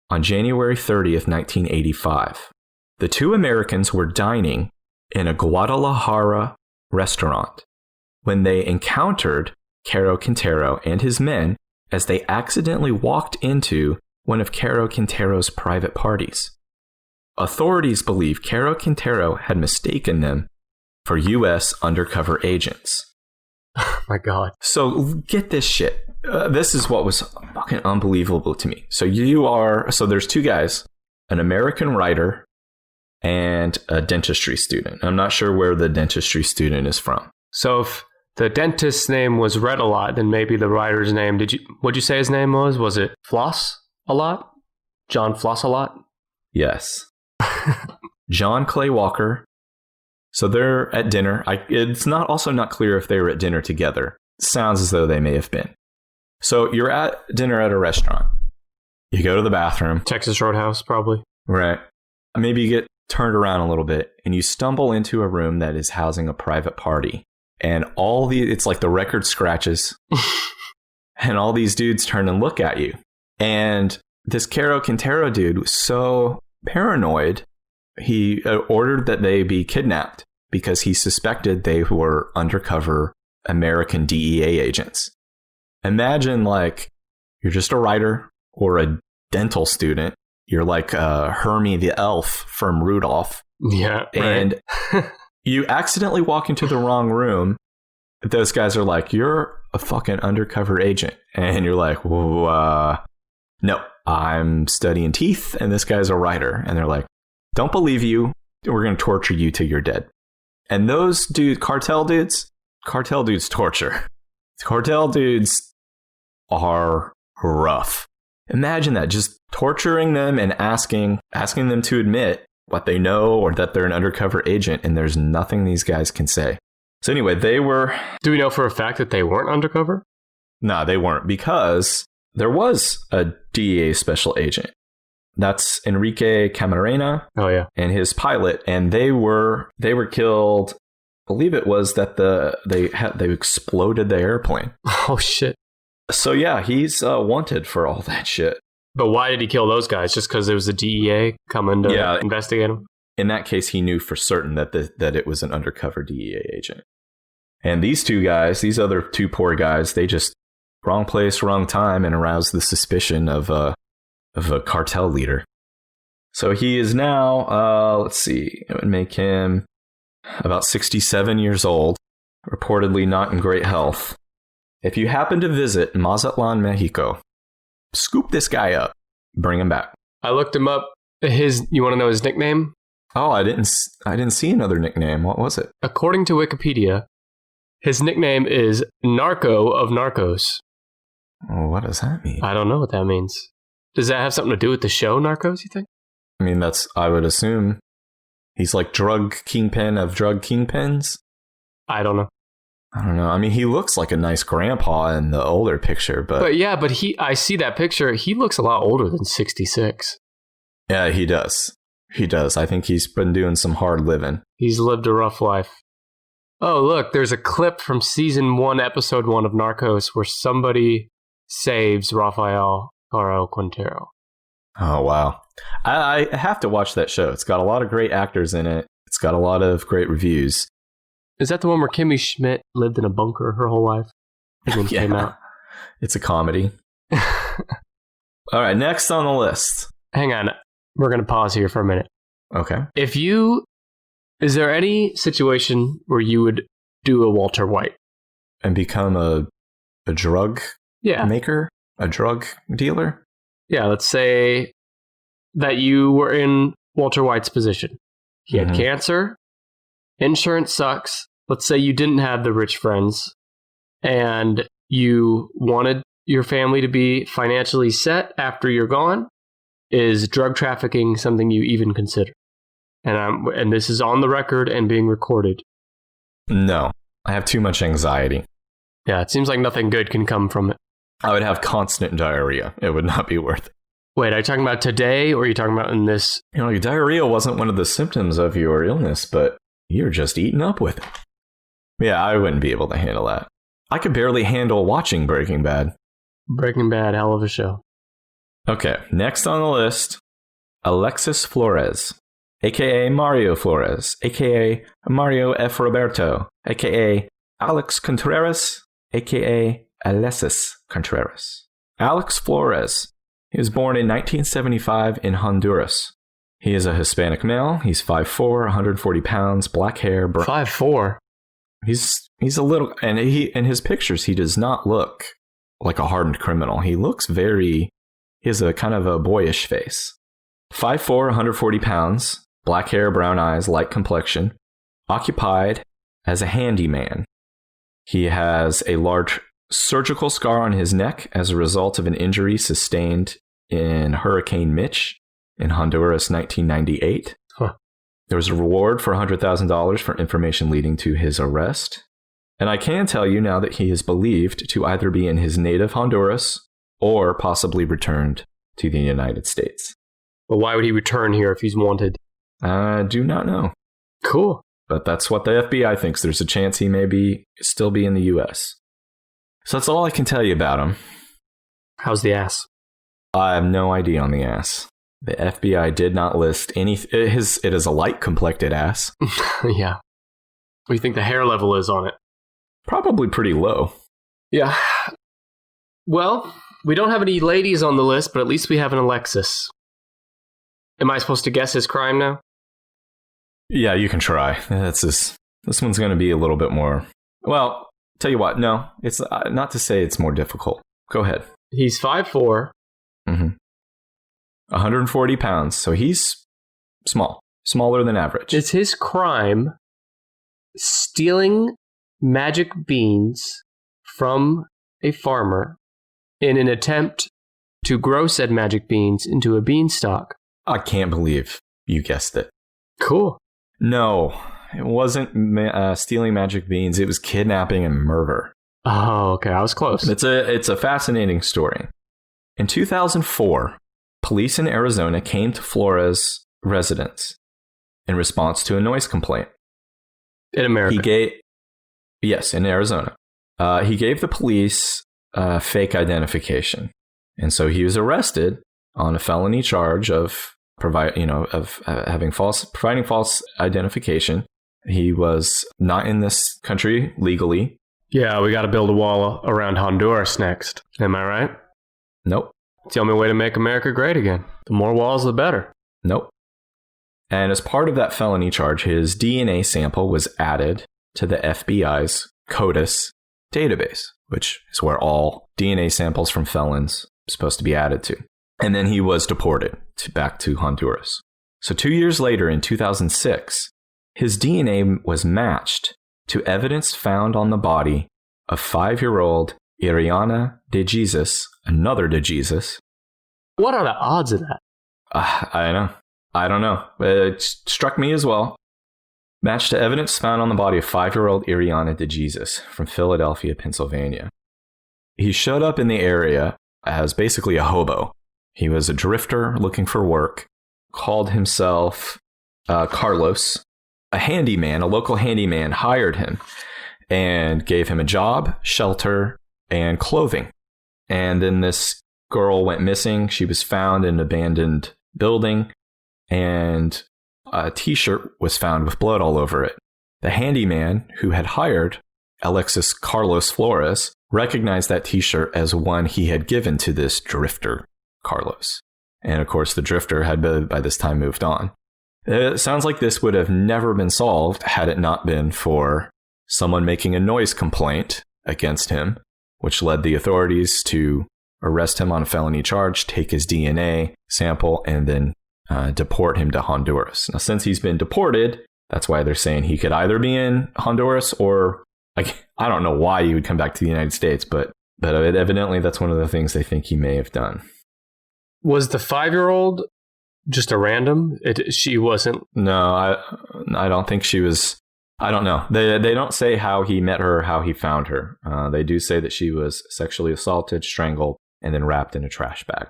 Speaker 2: On January 30th, 1985, the 2 Americans were dining in a Guadalajara restaurant when they encountered Caro Quintero and his men as they accidentally walked into one of Caro Quintero's private parties. Authorities believe Caro Quintero had mistaken them for U.S. undercover agents.
Speaker 1: Oh my God.
Speaker 2: So get this shit. This is what was fucking unbelievable to me. So there's 2 guys, an American writer and a dentistry student. I'm not sure where the dentistry student is from.
Speaker 1: So if the dentist's name was Red a lot, then maybe the writer's name, what'd you say his name was? Was it Floss a lot? John Floss a lot?
Speaker 2: Yes. John Clay Walker. So they're at dinner. It's not clear if they were at dinner together. It sounds as though they may have been. So you're at dinner at a restaurant. You go to the bathroom.
Speaker 1: Texas Roadhouse, probably.
Speaker 2: Right. Maybe you get turned around a little bit and you stumble into a room that is housing a private party. And it's like the record scratches. And all these dudes turn and look at you. And this Caro Quintero dude was so paranoid, he ordered that they be kidnapped because he suspected they were undercover American DEA agents. Imagine like you're just a writer or a dental student. You're like Hermie the elf from Rudolph.
Speaker 1: Yeah.
Speaker 2: And you accidentally walk into the wrong room. Those guys are like, you're a fucking undercover agent. And you're like, no, I'm studying teeth. And this guy's a writer. And they're like, don't believe you. We're going to torture you till you're dead. And those cartel dudes torture. Cartel dudes are rough. Imagine that, just torturing them and asking them to admit what they know or that they're an undercover agent, and there's nothing these guys can say. So anyway, they were...
Speaker 1: Do we know for a fact that they weren't undercover?
Speaker 2: No, they weren't, because there was a DEA special agent. That's Enrique Camarena.
Speaker 1: Oh, yeah.
Speaker 2: And his pilot, and they were killed. I believe it was that they exploded the airplane.
Speaker 1: Oh, shit.
Speaker 2: So yeah, he's wanted for all that shit.
Speaker 1: But why did he kill those guys? Just because there was the DEA coming to investigate him?
Speaker 2: In that case, he knew for certain that it was an undercover DEA agent. And these 2 guys, these other 2 poor guys, they just wrong place, wrong time, and aroused the suspicion of a cartel leader. So he is now, let's see, it would make him about 67 years old, reportedly not in great health. If you happen to visit Mazatlan, Mexico, scoop this guy up, bring him back.
Speaker 1: I looked him up. You want to know his nickname?
Speaker 2: Oh, I didn't see another nickname. What was it?
Speaker 1: According to Wikipedia, His nickname is Narco of Narcos.
Speaker 2: Well, what does that mean?
Speaker 1: I don't know what that means. Does that have something to do with the show Narcos, you think?
Speaker 2: I mean, I would assume he's like drug kingpin of drug kingpins.
Speaker 1: I don't know.
Speaker 2: I don't know. I mean, he looks like a nice grandpa in the older picture, but
Speaker 1: I see that picture. He looks a lot older than 66.
Speaker 2: Yeah, he does. He does. I think he's been doing some hard living.
Speaker 1: He's lived a rough life. Oh, look, there's a clip from season 1, episode 1 of Narcos where somebody saves Rafael Caro Quintero.
Speaker 2: Oh, wow. I have to watch that show. It's got a lot of great actors in it. It's got a lot of great reviews.
Speaker 1: Is that the one where Kimmy Schmidt lived in a bunker her whole life and then came out?
Speaker 2: It's a comedy. All right, next on the list.
Speaker 1: Hang on. We're going to pause here for a minute.
Speaker 2: Okay.
Speaker 1: Is there any situation where you would do a Walter White?
Speaker 2: And become a drug maker? A drug dealer?
Speaker 1: Yeah, let's say that you were in Walter White's position. He had cancer, insurance sucks. Let's say you didn't have the rich friends, and you wanted your family to be financially set after you're gone. Is drug trafficking something you even consider? And this is on the record and being recorded.
Speaker 2: No, I have too much anxiety.
Speaker 1: Yeah, it seems like nothing good can come from it.
Speaker 2: I would have constant diarrhea. It would not be worth it.
Speaker 1: Wait, are you talking about today, or are you talking about in this?
Speaker 2: Diarrhea wasn't one of the symptoms of your illness, but you're just eating up with it. Yeah, I wouldn't be able to handle that. I could barely handle watching Breaking Bad.
Speaker 1: Breaking Bad, hell of a show.
Speaker 2: Okay, next on the list, Alexis Flores, a.k.a. Mario Flores, a.k.a. Mario F. Roberto, a.k.a. Alex Contreras, a.k.a. Alexis Contreras. Alex Flores. He was born in 1975 in Honduras. He is a Hispanic male. He's 5'4", 140 pounds, black hair.
Speaker 1: 5'4"?
Speaker 2: He's a little, and in his pictures, he does not look like a hardened criminal. He has a kind of a boyish face. 5'4", 140 pounds, black hair, brown eyes, light complexion, occupied as a handyman. He has a large surgical scar on his neck as a result of an injury sustained in Hurricane Mitch in Honduras, 1998.
Speaker 1: Huh.
Speaker 2: There was a reward for $100,000 for information leading to his arrest. And I can tell you now that he is believed to either be in his native Honduras or possibly returned to the United States.
Speaker 1: Well, why would he return here if he's wanted?
Speaker 2: I do not know.
Speaker 1: Cool.
Speaker 2: But that's what the FBI thinks. There's a chance he may still be in the U.S. So that's all I can tell you about him.
Speaker 1: How's the ass?
Speaker 2: I have no idea on the ass. The FBI did not list any. It is a light-complected ass.
Speaker 1: Yeah. What do you think the hair level is on it?
Speaker 2: Probably pretty low.
Speaker 1: Yeah. Well, we don't have any ladies on the list, but at least we have an Alexis. Am I supposed to guess his crime now?
Speaker 2: Yeah, you can try. This one's going to be a little bit more. Well, tell you what. No, it's not to say it's more difficult. Go ahead.
Speaker 1: He's 5'4".
Speaker 2: 140 pounds, so he's smaller than average.
Speaker 1: Is his crime stealing magic beans from a farmer in an attempt to grow said magic beans into a beanstalk?
Speaker 2: I can't believe you guessed it.
Speaker 1: Cool.
Speaker 2: No, it wasn't stealing magic beans. It was kidnapping and murder.
Speaker 1: Oh, okay. I was close.
Speaker 2: It's a fascinating story. In 2004, police in Arizona came to Flores' residence in response to a noise complaint.
Speaker 1: In America?
Speaker 2: Yes, in Arizona. He gave the police fake identification. And so he was arrested on a felony charge of providing false identification. He was not in this country legally. Yeah, we got to build a wall around Honduras next. Am I right? Nope.
Speaker 1: It's the only way to make America great again. The more walls, the better.
Speaker 2: Nope. And as part of that felony charge, his DNA sample was added to the FBI's CODIS database, which is where all DNA samples from felons are supposed to be added to. And then he was deported back to Honduras. So 2 years later, in 2006, his DNA was matched to evidence found on the body of 5-year-old Iriana de Jesus, another de Jesus.
Speaker 1: What are the odds of that?
Speaker 2: I don't know. It struck me as well. Matched to evidence found on the body of 5-year-old Iriana de Jesus from Philadelphia, Pennsylvania. He showed up in the area as basically a hobo. He was a drifter looking for work, called himself Carlos. A handyman, a local handyman, hired him and gave him a job, shelter, and clothing. And then this girl went missing. She was found in an abandoned building, and a t-shirt was found with blood all over it. The handyman who had hired Alexis Carlos Flores recognized that t-shirt as one he had given to this drifter, Carlos. And of course, the drifter had by this time moved on. It sounds like this would have never been solved had it not been for someone making a noise complaint against him, which led the authorities to arrest him on a felony charge, take his DNA sample, and then deport him to Honduras. Now, since he's been deported, that's why they're saying he could either be in Honduras or, I don't know why he would come back to the United States, but evidently that's one of the things they think he may have done.
Speaker 1: Was the 5-year-old just a random? She wasn't.
Speaker 2: No, I don't think she was. I don't know. They don't say how he met her, how he found her. They do say that she was sexually assaulted, strangled, and then wrapped in a trash bag.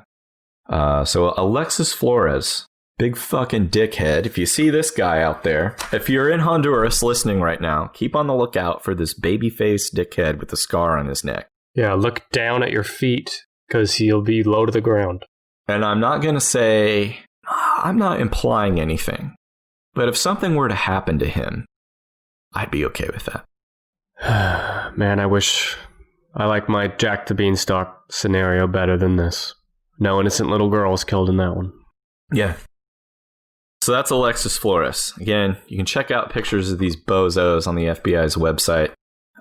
Speaker 2: So Alexis Flores, big fucking dickhead. If you see this guy out there, if you're in Honduras listening right now, keep on the lookout for this baby-faced dickhead with a scar on his neck.
Speaker 1: Yeah, look down at your feet because he'll be low to the ground.
Speaker 2: And I'm not going to say, I'm not implying anything, but if something were to happen to him, I'd be okay with that.
Speaker 1: Man, I wish I like my Jack the Beanstalk scenario better than this. No innocent little girl was killed in that one.
Speaker 2: Yeah. So that's Alexis Flores. Again, you can check out pictures of these bozos on the FBI's website.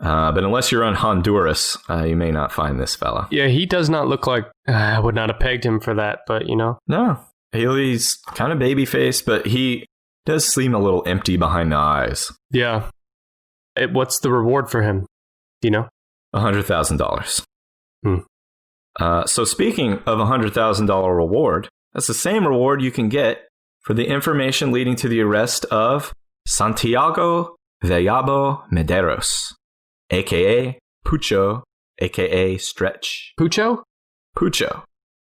Speaker 2: But unless you're in Honduras, you may not find this fella.
Speaker 1: Yeah, he does not look like... I would not have pegged him for that, but you know.
Speaker 2: No. He's kind of baby-faced, but he does seem a little empty behind the eyes.
Speaker 1: Yeah. What's the reward for him? Do you know?
Speaker 2: $100,000. So speaking of $100,000 reward, that's the same reward you can get for the information leading to the arrest of Santiago Vallabo Medeiros, a.k.a. Pucho, a.k.a. Stretch.
Speaker 1: Pucho?
Speaker 2: Pucho.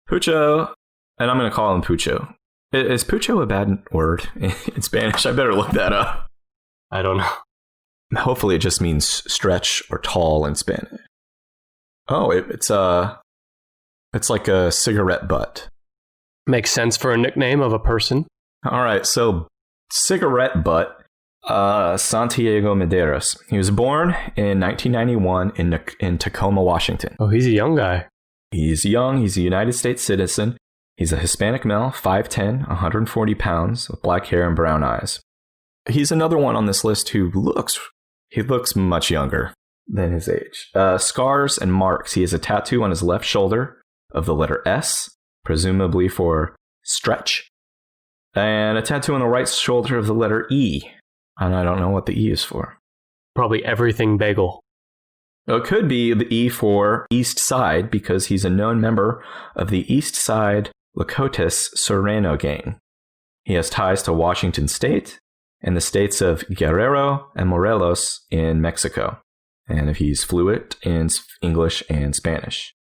Speaker 2: Pucho, and I'm going to call him Pucho. Is Pucho a bad word in Spanish? I better look that up.
Speaker 1: I don't know.
Speaker 2: Hopefully it just means stretch or tall in Spanish. Oh, it's like a cigarette butt.
Speaker 1: Makes sense for a nickname of a person.
Speaker 2: All right, so cigarette butt, Santiago Medeiros. He was born in 1991 in Tacoma, Washington.
Speaker 1: Oh, he's a young guy.
Speaker 2: He's young. He's a United States citizen. He's a Hispanic male, 5'10", 140 pounds, with black hair and brown eyes. He's another one on this list who looks much younger than his age. Scars and marks. He has a tattoo on his left shoulder of the letter S, presumably for stretch, and a tattoo on the right shoulder of the letter E. And I don't know what the E is for.
Speaker 1: Probably everything bagel.
Speaker 2: It could be the E for East Side because he's a known member of the East Side Lacotis Serrano gang. He has ties to Washington State and the states of Guerrero and Morelos in Mexico. And he's fluent in English and Spanish.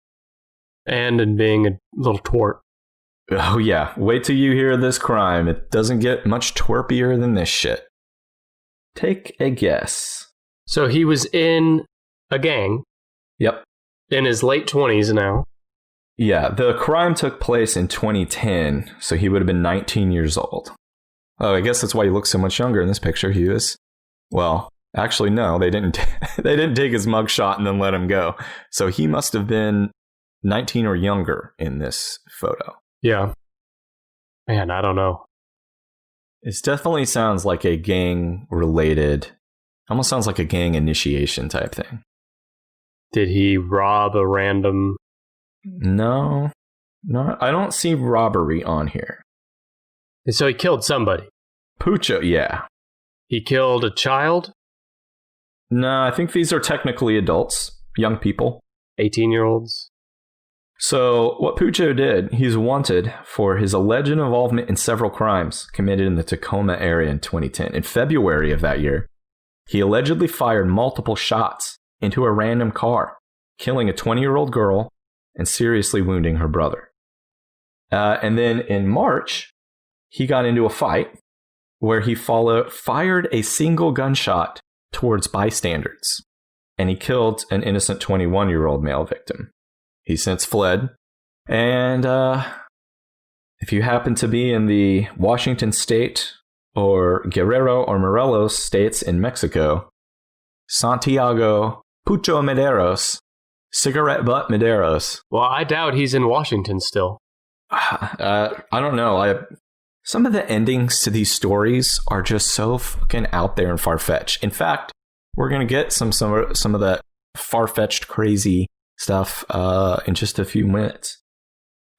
Speaker 1: And in being a little twerp.
Speaker 2: Oh yeah, wait till you hear this crime. It doesn't get much twerpier than this shit. Take a guess.
Speaker 1: So he was in a gang.
Speaker 2: Yep.
Speaker 1: In his late 20s now.
Speaker 2: Yeah, the crime took place in 2010, so he would have been 19 years old. Oh, I guess that's why he looks so much younger in this picture. He was, well, actually no, they didn't take his mugshot and then let him go. So he must have been 19 or younger in this photo.
Speaker 1: Yeah. Man, I don't know.
Speaker 2: It definitely sounds like a gang-related, almost sounds like a gang initiation type thing.
Speaker 1: Did he rob a random...
Speaker 2: No, I don't see robbery on here.
Speaker 1: And so he killed somebody.
Speaker 2: Pucho, yeah.
Speaker 1: He killed a child?
Speaker 2: No, I think these are technically adults, young people.
Speaker 1: 18-year-olds?
Speaker 2: So what Pucho did, he's wanted for his alleged involvement in several crimes committed in the Tacoma area in 2010. In February of that year, he allegedly fired multiple shots into a random car, killing a 20-year-old girl and seriously wounding her brother. And then in March, he got into a fight where he fired a single gunshot towards bystanders, and he killed an innocent 21-year-old male victim. He's since fled. And if you happen to be in the Washington State or Guerrero or Morelos states in Mexico, Santiago Pucho Medeiros, cigarette butt Medeiros.
Speaker 1: Well, I doubt he's in Washington still.
Speaker 2: I don't know. Some of the endings to these stories are just so fucking out there and far-fetched. In fact, we're going to get some of that far-fetched, crazy stuff in just a few minutes.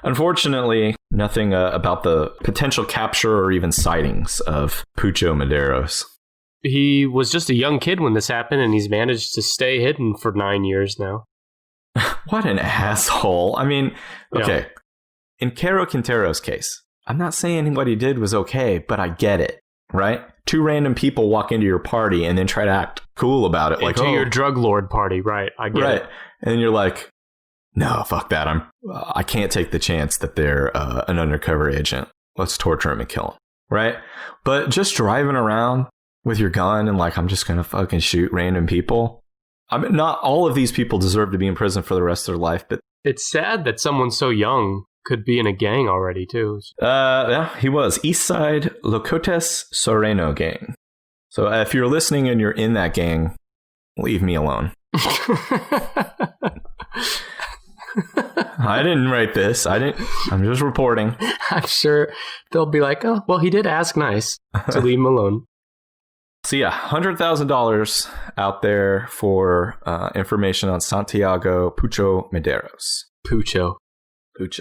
Speaker 2: Unfortunately, nothing about the potential capture or even sightings of Pucho Medeiros.
Speaker 1: He was just a young kid when this happened, and he's managed to stay hidden for 9 years now.
Speaker 2: What an asshole. I mean, okay.
Speaker 1: Yeah.
Speaker 2: In Caro Quintero's case, I'm not saying what he did was okay, but I get it, right? Two random people walk into your party and then try to act cool about it. Like,
Speaker 1: to your drug lord party, right? I get it.
Speaker 2: And you're like, no, fuck that. I can't take the chance that they're an undercover agent. Let's torture him and kill him, right? But just driving around with your gun and like, I'm just going to fucking shoot random people. I mean, not all of these people deserve to be in prison for the rest of their life, but
Speaker 1: it's sad that someone so young could be in a gang already, too.
Speaker 2: Yeah, he was. Eastside Locotes Soreno gang. So if you're listening and you're in that gang, leave me alone. I didn't write this. I'm just reporting.
Speaker 1: I'm sure they'll be like, oh, well, he did ask nice to leave him alone.
Speaker 2: So yeah, $100,000 out there for information on Santiago Pucho Medeiros.
Speaker 1: Pucho.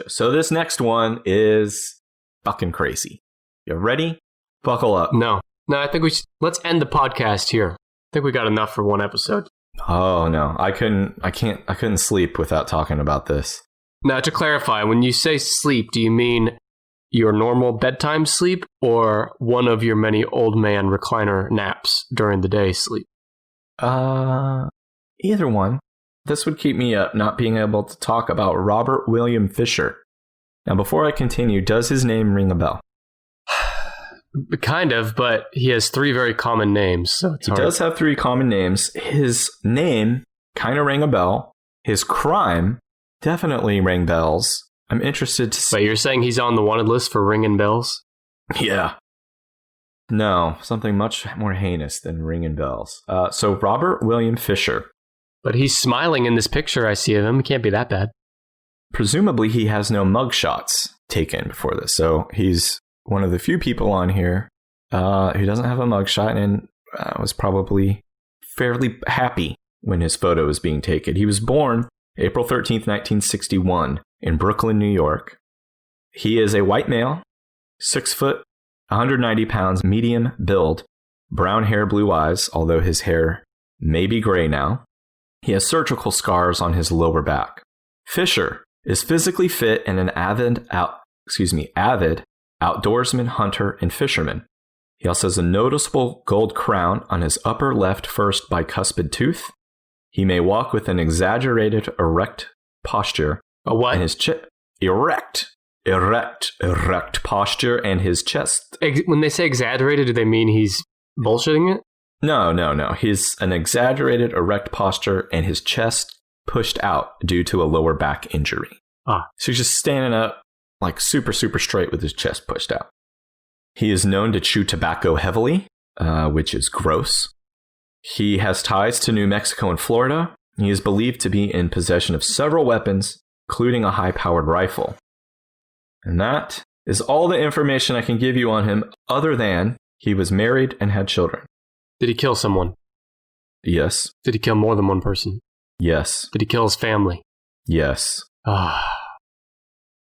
Speaker 2: So this next one is fucking crazy. You ready? Buckle up.
Speaker 1: No, I think let's end the podcast here. I think we got enough for one episode.
Speaker 2: Oh no, I couldn't sleep without talking about this.
Speaker 1: Now, to clarify, when you say sleep, do you mean your normal bedtime sleep or one of your many old man recliner naps during the day sleep?
Speaker 2: Either one. This would keep me up not being able to talk about Robert William Fisher. Now, before I continue, does his name ring a bell?
Speaker 1: Kind of, but he has 3 very common names. So it's hard.
Speaker 2: He does have 3 common names. His name kind of rang a bell. His crime definitely rang bells. I'm interested to see.
Speaker 1: But you're saying he's on the wanted list for ringing bells?
Speaker 2: Yeah. No, something much more heinous than ringing bells. So Robert William Fisher.
Speaker 1: But he's smiling in this picture I see of him. It can't be that bad.
Speaker 2: Presumably he has no mugshots taken before this. So he's one of the few people on here who doesn't have a mugshot and was probably fairly happy when his photo was being taken. He was born April 13th, 1961 in Brooklyn, New York. He is a white male, 6 foot, 190 pounds, medium build, brown hair, blue eyes, although his hair may be gray now. He has surgical scars on his lower back. Fisher is physically fit and an avid outdoorsman, hunter, and fisherman. He also has a noticeable gold crown on his upper left first bicuspid tooth. He may walk with an exaggerated erect posture.
Speaker 1: A what?
Speaker 2: And his erect posture and his chest.
Speaker 1: When they say exaggerated, do they mean he's bullshitting it?
Speaker 2: No. He's an exaggerated erect posture and his chest pushed out due to a lower back injury. So he's just standing up like super, super straight with his chest pushed out. He is known to chew tobacco heavily, which is gross. He has ties to New Mexico and Florida. He is believed to be in possession of several weapons, including a high-powered rifle. And that is all the information I can give you on him, other than he was married and had children.
Speaker 1: Did he kill someone?
Speaker 2: Yes.
Speaker 1: Did he kill more than one person?
Speaker 2: Yes.
Speaker 1: Did he kill his family?
Speaker 2: Yes. I'm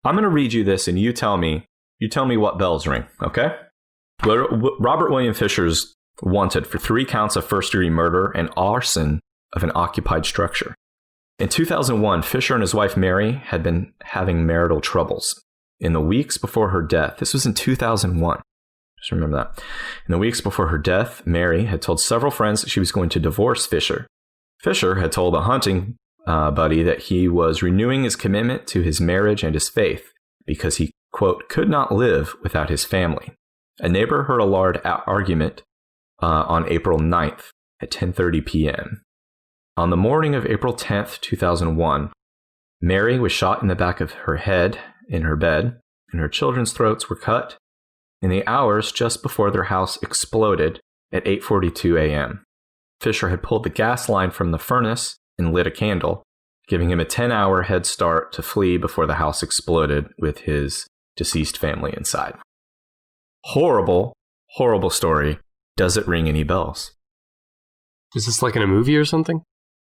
Speaker 2: going to read you this and you tell me what bells ring, okay? Robert William Fisher's wanted for 3 counts of first-degree murder and arson of an occupied structure. In 2001, Fisher and his wife Mary had been having marital troubles. In the weeks before her death, this was in 2001, just remember that. In the weeks before her death, Mary had told several friends that she was going to divorce Fisher. Fisher had told a hunting buddy that he was renewing his commitment to his marriage and his faith because he, quote, could not live without his family. A neighbor heard a loud argument on April 9th at 10:30 p.m. On the morning of April 10th, 2001, Mary was shot in the back of her head in her bed, and her children's throats were cut in the hours just before their house exploded at 8:42 a.m. Fisher had pulled the gas line from the furnace and lit a candle, giving him a 10-hour head start to flee before the house exploded with his deceased family inside. Horrible, horrible story. Does it ring any bells?
Speaker 1: Is this like in a movie or something?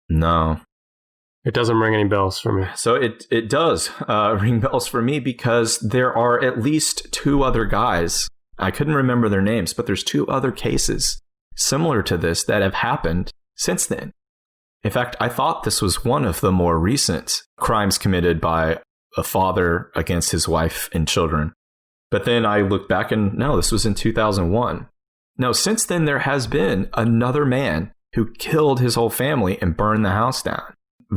Speaker 2: No.
Speaker 1: It doesn't ring any bells for me.
Speaker 2: So it does ring bells for me because there are at least 2 other guys. I couldn't remember their names, but there's 2 other cases similar to this that have happened since then. In fact, I thought this was one of the more recent crimes committed by a father against his wife and children. But then I looked back and no, this was in 2001. No, since then there has been another man who killed his whole family and burned the house down.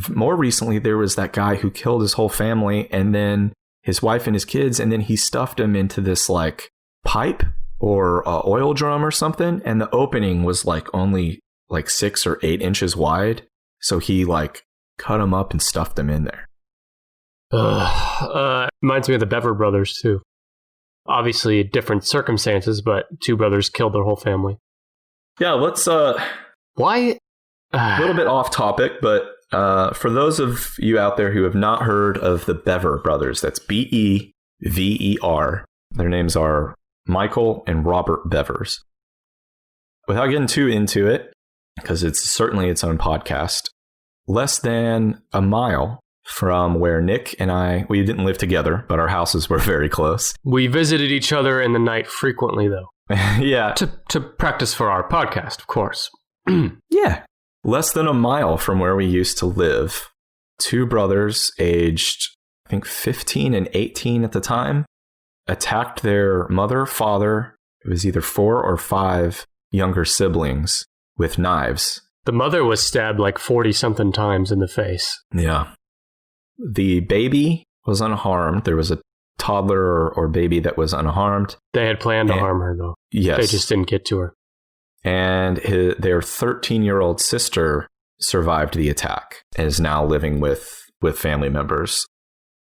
Speaker 2: More recently, there was that guy who killed his whole family and then his wife and his kids, and then he stuffed them into this like pipe or oil drum or something, and the opening was like only like 6 or 8 inches wide. So he like cut them up and stuffed them in there.
Speaker 1: Reminds me of the Bever brothers too. Obviously different circumstances, but 2 brothers killed their whole family.
Speaker 2: Yeah, let's
Speaker 1: Why?
Speaker 2: A little bit off topic, but for those of you out there who have not heard of the Bever brothers, that's Bever. Their names are Michael and Robert Bevers. Without getting too into it, because it's certainly its own podcast, less than a mile from where Nick and I, we didn't live together, but our houses were very close.
Speaker 1: We visited each other in the night frequently, though.
Speaker 2: Yeah.
Speaker 1: To practice for our podcast, of course.
Speaker 2: Yeah. Less than a mile from where we used to live, 2 brothers aged, I think, 15 and 18 at the time, attacked their mother, father, it was either 4 or 5 younger siblings with knives.
Speaker 1: The mother was stabbed like 40-something times in the face.
Speaker 2: Yeah. The baby was unharmed. There was a toddler or baby that was unharmed.
Speaker 1: They had planned to harm her, though.
Speaker 2: Yes.
Speaker 1: They just didn't get to her.
Speaker 2: And their 13-year-old sister survived the attack and is now living with family members.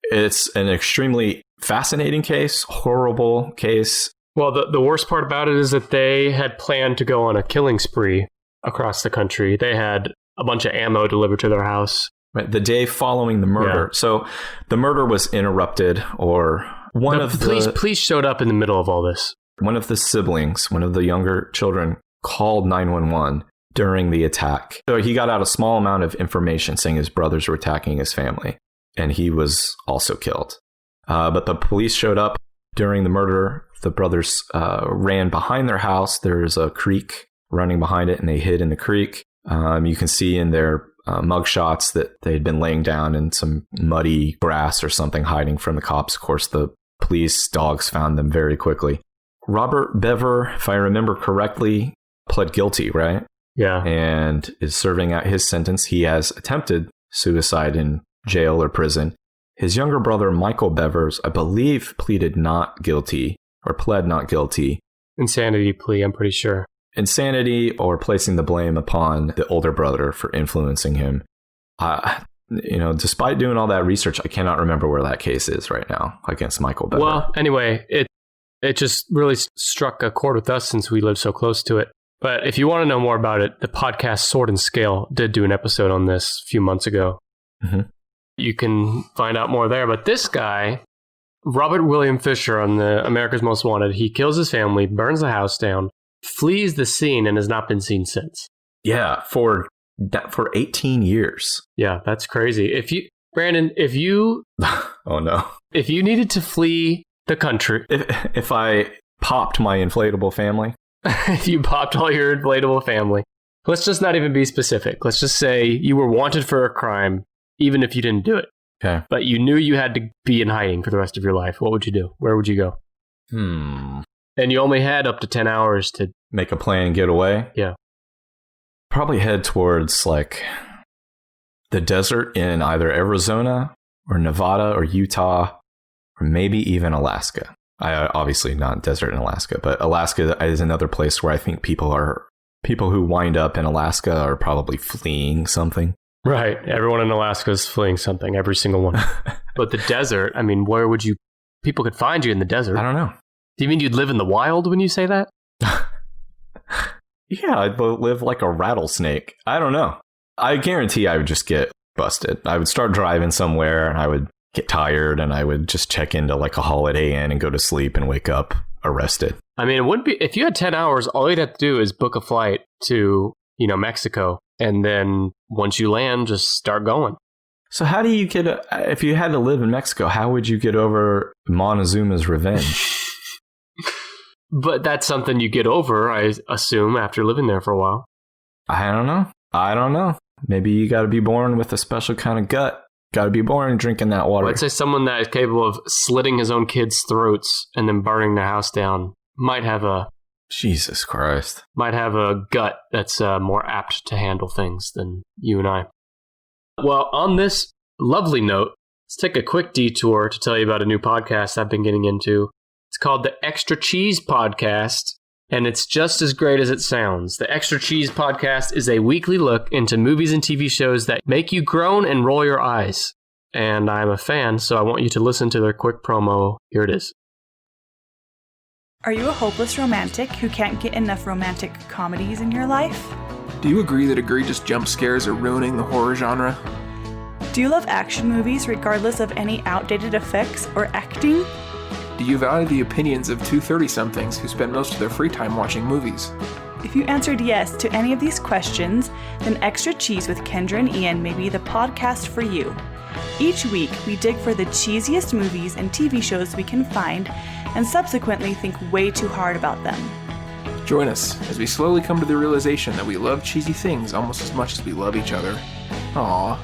Speaker 2: It's an extremely fascinating case, horrible case.
Speaker 1: Well, the worst part about it is that they had planned to go on a killing spree across the country. They had a bunch of ammo delivered to their house.
Speaker 2: Right, the day following the murder. Yeah. So the murder was interrupted, or
Speaker 1: police showed up in the middle of all this.
Speaker 2: One of the siblings, one of the younger children, called 911 during the attack. So he got out a small amount of information saying his brothers were attacking his family, and he was also killed. But the police showed up during the murder. The brothers ran behind their house. There's a creek running behind it, and they hid in the creek. You can see in their mugshots that they'd been laying down in some muddy grass or something, hiding from the cops. Of course, the police dogs found them very quickly. Robert Bever, if I remember correctly, pled guilty, right?
Speaker 1: Yeah.
Speaker 2: And is serving out his sentence. He has attempted suicide in jail or prison. His younger brother, Michael Bevers, I believe, pleaded not guilty or pled not guilty.
Speaker 1: Insanity plea, I'm pretty sure.
Speaker 2: Insanity or placing the blame upon the older brother for influencing him. Despite doing all that research, I cannot remember where that case is right now against Michael Bever.
Speaker 1: Well, anyway, it just really struck a chord with us since we live so close to it. But if you want to know more about it, the podcast Sword and Scale did do an episode on this a few months ago.
Speaker 2: Mm-hmm.
Speaker 1: You can find out more there. But this guy, Robert William Fisher on the America's Most Wanted, he kills his family, burns the house down, flees the scene, and has not been seen since.
Speaker 2: Yeah, for 18 years.
Speaker 1: Yeah, that's crazy. Brandon,
Speaker 2: oh no.
Speaker 1: If you needed to flee the country.
Speaker 2: If I popped my inflatable family.
Speaker 1: You popped all your inflatable family. Let's just not even be specific. Let's just say you were wanted for a crime, even if you didn't do it.
Speaker 2: Okay.
Speaker 1: But you knew you had to be in hiding for the rest of your life. What would you do? Where would you go? And you only had up to 10 hours to
Speaker 2: make a plan and get away?
Speaker 1: Yeah.
Speaker 2: Probably head towards like the desert in either Arizona or Nevada or Utah or maybe even Alaska. Obviously not desert in Alaska, but Alaska is another place where I think people who wind up in Alaska are probably fleeing something.
Speaker 1: Right. Everyone in Alaska is fleeing something, every single one. But the desert, I mean, where would you... People could find you in the desert.
Speaker 2: I don't know.
Speaker 1: Do you mean you'd live in the wild when you say that?
Speaker 2: Yeah, I'd live like a rattlesnake. I don't know. I guarantee I would just get busted. I would start driving somewhere and I would get tired and I would just check into like a Holiday Inn and go to sleep and wake up arrested.
Speaker 1: I mean, it wouldn't be... If you had 10 hours, all you'd have to do is book a flight to, Mexico. And then once you land, just start going.
Speaker 2: So how do you get... if you had to live in Mexico, how would you get over Montezuma's revenge?
Speaker 1: But that's something you get over, I assume, after living there for a while.
Speaker 2: I don't know. Maybe you got to be born with a special kind of gut. Got to be born drinking that water.
Speaker 1: I'd say someone that is capable of slitting his own kids' throats and then burning their house down might have a...
Speaker 2: Jesus Christ.
Speaker 1: Might have a gut that's more apt to handle things than you and I. Well, on this lovely note, let's take a quick detour to tell you about a new podcast I've been getting into. It's called the Extra Cheese Podcast, and it's just as great as it sounds. The Extra Cheese Podcast is a weekly look into movies and TV shows that make you groan and roll your eyes. And I'm a fan, so I want you to listen to their quick promo. Here it is.
Speaker 3: Are you a hopeless romantic who can't get enough romantic comedies in your life?
Speaker 4: Do you agree that egregious jump scares are ruining the horror genre?
Speaker 3: Do you love action movies regardless of any outdated effects or acting?
Speaker 4: Do you value the opinions of two 30-somethings who spend most of their free time watching movies?
Speaker 3: If you answered yes to any of these questions, then Extra Cheese with Kendra and Ian may be the podcast for you. Each week, we dig for the cheesiest movies and TV shows we can find and subsequently think way too hard about them.
Speaker 4: Join us as we slowly come to the realization that we love cheesy things almost as much as we love each other. Aww.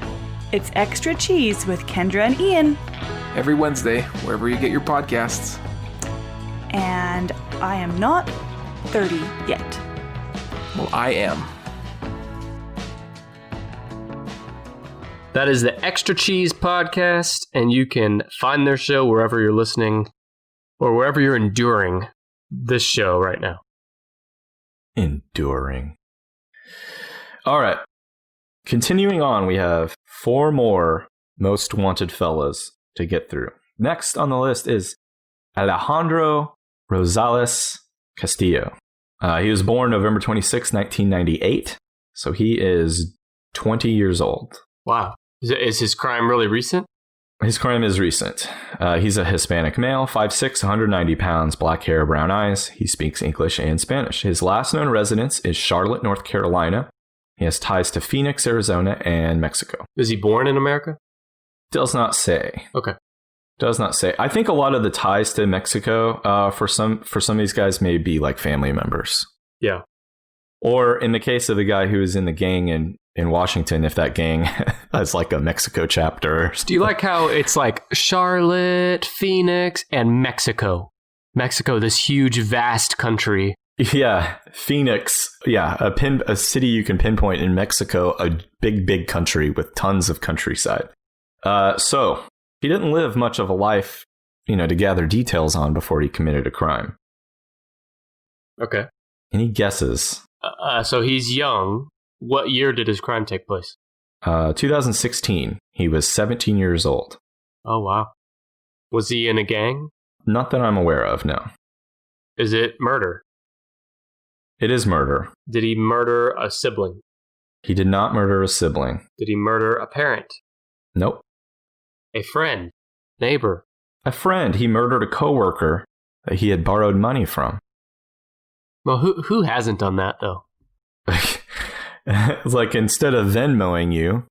Speaker 3: It's Extra Cheese with Kendra and Ian.
Speaker 4: Every Wednesday, wherever you get your podcasts.
Speaker 3: And I am not 30 yet.
Speaker 4: Well, I am.
Speaker 1: That is the Extra Cheese Podcast, and you can find their show wherever you're listening or wherever you're enduring this show right now.
Speaker 2: Enduring. All right. Continuing on, we have 4 more Most Wanted fellas to get through. Next on the list is Alejandro Rosales Castillo. He was born November 26, 1998, so he is 20 years old.
Speaker 1: Wow. Is his crime really recent?
Speaker 2: His crime is recent. He's a Hispanic male, 5'6", 190 pounds, black hair, brown eyes. He speaks English and Spanish. His last known residence is Charlotte, North Carolina. He has ties to Phoenix, Arizona, and Mexico.
Speaker 1: Is he born in America?
Speaker 2: Does not say.
Speaker 1: Okay.
Speaker 2: Does not say. I think a lot of the ties to Mexico for some of these guys may be like family members.
Speaker 1: Yeah.
Speaker 2: Or in the case of the guy who was in the gang in Washington, if that gang has like a Mexico chapter.
Speaker 1: Do you like how it's like Charlotte, Phoenix, and Mexico? Mexico, this huge, vast country.
Speaker 2: Yeah, Phoenix. Yeah, a city you can pinpoint in Mexico, a big country with tons of countryside. So he didn't live much of a life, to gather details on before he committed a crime.
Speaker 1: Okay.
Speaker 2: Any guesses?
Speaker 1: So he's young. What year did his crime take place?
Speaker 2: 2016. He was 17 years old.
Speaker 1: Oh, wow. Was he in a gang?
Speaker 2: Not that I'm aware of, no.
Speaker 1: Is it murder?
Speaker 2: It is murder.
Speaker 1: Did he murder a sibling?
Speaker 2: He did not murder a sibling.
Speaker 1: Did he murder a parent?
Speaker 2: Nope.
Speaker 1: A friend? Neighbor?
Speaker 2: A friend. He murdered a coworker that he had borrowed money from.
Speaker 1: Well, who hasn't done that, though?
Speaker 2: It's like, instead of Venmoing you,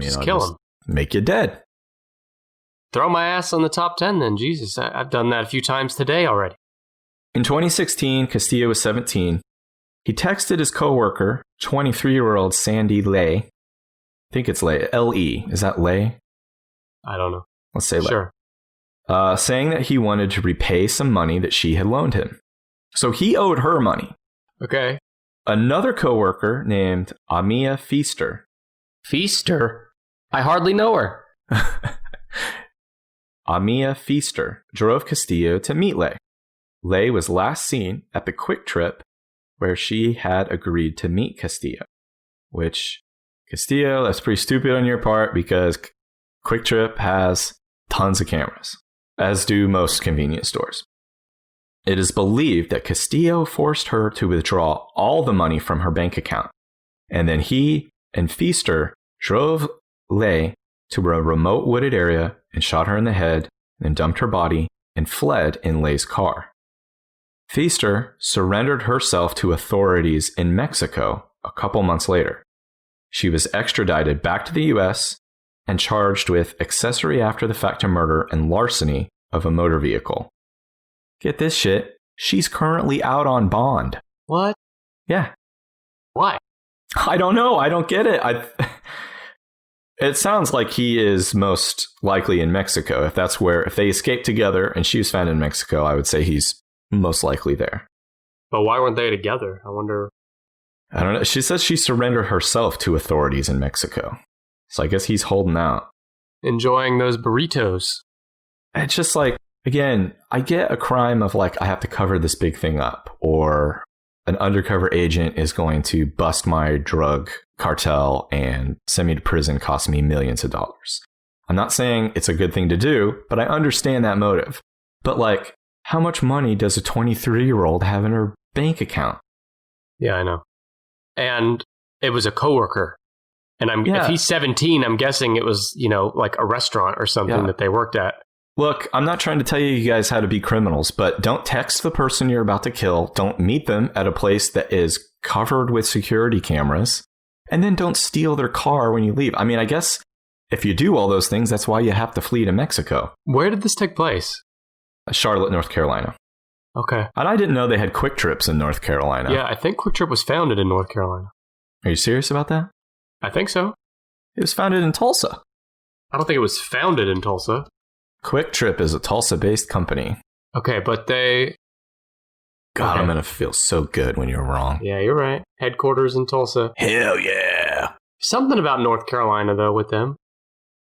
Speaker 1: just kill him.
Speaker 2: Make you dead.
Speaker 1: Throw my ass on the top 10 then. Jesus, I've done that a few times today already.
Speaker 2: In 2016, Castillo was 17. He texted his coworker, 23-year-old Sandy Lay. I think it's Lay. L-E. Is that Lay?
Speaker 1: I don't know.
Speaker 2: Let's say Lay.
Speaker 1: Sure.
Speaker 2: Saying that he wanted to repay some money that she had loaned him. So he owed her money.
Speaker 1: Okay.
Speaker 2: Another coworker named Amia Feaster.
Speaker 1: Feaster? I hardly know her.
Speaker 2: Amia Feaster drove Castillo to meet Lay. Lay was last seen at the Quick Trip where she had agreed to meet Castillo. Which, Castillo, that's pretty stupid on your part because Quick Trip has tons of cameras, as do most convenience stores. It is believed that Castillo forced her to withdraw all the money from her bank account, and then he and Feaster drove Lay to a remote wooded area and shot her in the head, then dumped her body and fled in Lay's car. Feaster surrendered herself to authorities in Mexico a couple months later. She was extradited back to the U.S. and charged with accessory after the fact to murder and larceny of a motor vehicle. Get this shit, she's currently out on bond.
Speaker 1: What?
Speaker 2: Yeah.
Speaker 1: Why?
Speaker 2: I don't know. I don't get it. It sounds like he is most likely in Mexico. If they escaped together and she was found in Mexico, I would say he's most likely there.
Speaker 1: But why weren't they together? I wonder.
Speaker 2: I don't know. She says she surrendered herself to authorities in Mexico. So I guess he's holding out.
Speaker 1: Enjoying those burritos.
Speaker 2: It's just like, again, I get a crime of like, I have to cover this big thing up, or an undercover agent is going to bust my drug cartel and send me to prison, cost me millions of dollars. I'm not saying it's a good thing to do, but I understand that motive. But like, how much money does a 23-year-old have in her bank account?
Speaker 1: Yeah, I know. And it was a coworker. And if he's 17, I'm guessing it was, like a restaurant or something that they worked at.
Speaker 2: Look, I'm not trying to tell you guys how to be criminals, but don't text the person you're about to kill. Don't meet them at a place that is covered with security cameras. And then don't steal their car when you leave. I mean, I guess if you do all those things, that's why you have to flee to Mexico.
Speaker 1: Where did this take place?
Speaker 2: Charlotte, North Carolina.
Speaker 1: Okay.
Speaker 2: And I didn't know they had Quick Trips in North Carolina.
Speaker 1: Yeah, I think Quick Trip was founded in North Carolina.
Speaker 2: Are you serious about that?
Speaker 1: I think so.
Speaker 2: It was founded in Tulsa.
Speaker 1: I don't think it was founded in Tulsa.
Speaker 2: Quick Trip is a Tulsa-based company.
Speaker 1: Okay, but they...
Speaker 2: God,
Speaker 1: okay.
Speaker 2: I'm going to feel so good when you're wrong.
Speaker 1: Yeah, you're right. Headquarters in Tulsa.
Speaker 2: Hell yeah.
Speaker 1: Something about North Carolina, though, with them.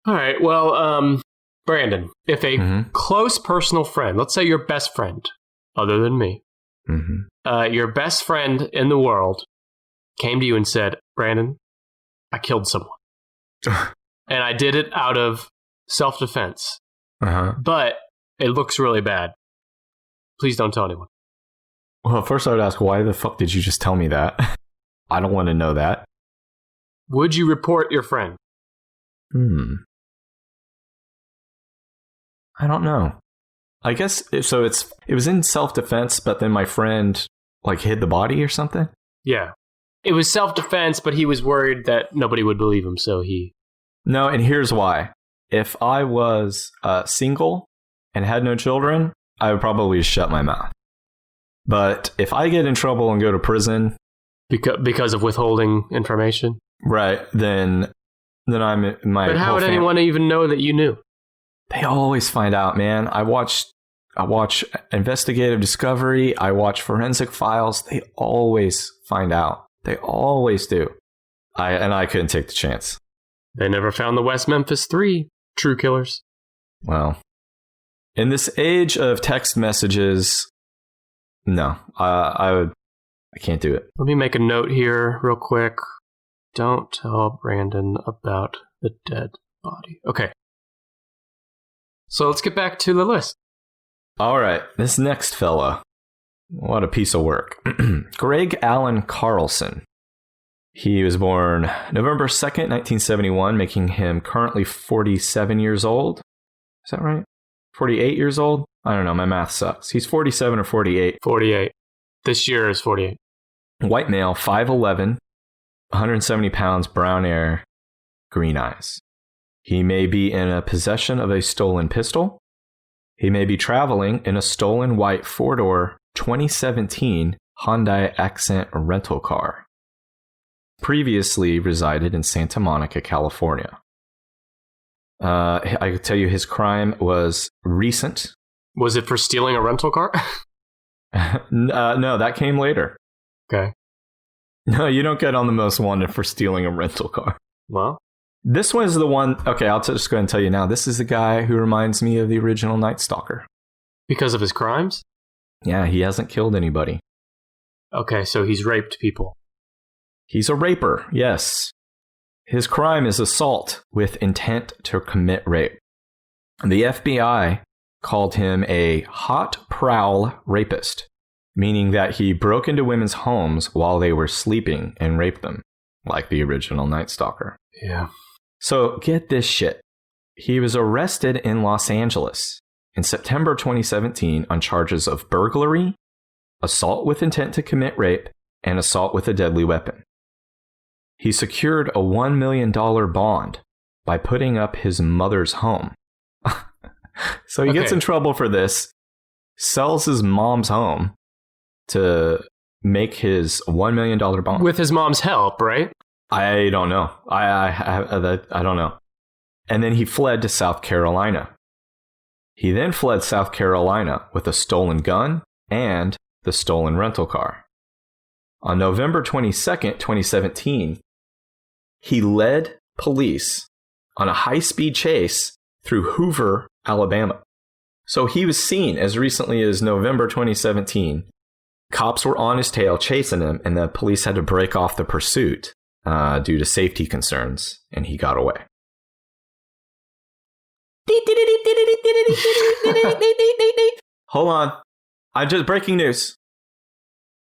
Speaker 1: All right, well, Brandon, if a close personal friend, let's say your best friend, other than me, your best friend in the world came to you and said, Brandon, I killed someone. And I did it out of self-defense. But it looks really bad. Please don't tell anyone.
Speaker 2: Well, first I would ask, why the fuck did you just tell me that? I don't want to know that.
Speaker 1: Would you report your friend?
Speaker 2: I don't know. I guess so. It was in self-defense, but then my friend like hid the body or something.
Speaker 1: Yeah, it was self-defense, but he was worried that nobody would believe him, so he.
Speaker 2: No, and here's why. If I was single and had no children, I would probably shut my mouth. But if I get in trouble and go to prison
Speaker 1: because of withholding information,
Speaker 2: right? Then I'm my.
Speaker 1: But how would anyone even know that you knew?
Speaker 2: They always find out, man. I watch Investigative Discovery. I watch Forensic Files. They always find out. They always do. I couldn't take the chance.
Speaker 1: They never found the West Memphis 3 true killers.
Speaker 2: Well, in this age of text messages, no, I can't do it.
Speaker 1: Let me make a note here real quick. Don't tell Brandon about the dead body. Okay. So let's get back to the list.
Speaker 2: All right. This next fella. What a piece of work. Greg Allen Carlson. He was born November 2nd, 1971, making him currently 47 years old. Is that right? 48 years old? I don't know. My math sucks. He's 47 or 48.
Speaker 1: 48. This year is 48.
Speaker 2: White male, 5'11", 170 pounds, brown hair, green eyes. He may be in a possession of a stolen pistol. He may be traveling in a stolen white four-door 2017 Hyundai Accent rental car. Previously resided in Santa Monica, California. I can tell you his crime was recent.
Speaker 1: Was it for stealing a rental car?
Speaker 2: No, that came later.
Speaker 1: Okay.
Speaker 2: No, you don't get on the Most Wanted for stealing a rental car.
Speaker 1: Well,
Speaker 2: this one is the one. Okay, I'll just go ahead and tell you now. This is the guy who reminds me of the original Night Stalker.
Speaker 1: because of his crimes?
Speaker 2: Yeah, he hasn't killed anybody.
Speaker 1: Okay, so he's raped people.
Speaker 2: He's a raper, yes. His crime is assault with intent to commit rape. The FBI called him a hot prowl rapist, meaning that he broke into women's homes while they were sleeping and raped them, like the original Night Stalker.
Speaker 1: Yeah.
Speaker 2: So get this shit. He was arrested in Los Angeles in September 2017 on charges of burglary, assault with intent to commit rape, and assault with a deadly weapon. He secured a $1 million bond by putting up his mother's home. So he gets in trouble for this, sells his mom's home to make his $1 million bond.
Speaker 1: With his mom's help, right?
Speaker 2: I don't know. I don't know. And then he fled to South Carolina. He then fled South Carolina with a stolen gun and the stolen rental car. On November 22nd, 2017, he led police on a high-speed chase through Hoover, Alabama. So he was seen as recently as November 2017. Cops were on his tail chasing him, and the police had to break off the pursuit due to safety concerns, and he got away. Hold on. Breaking news.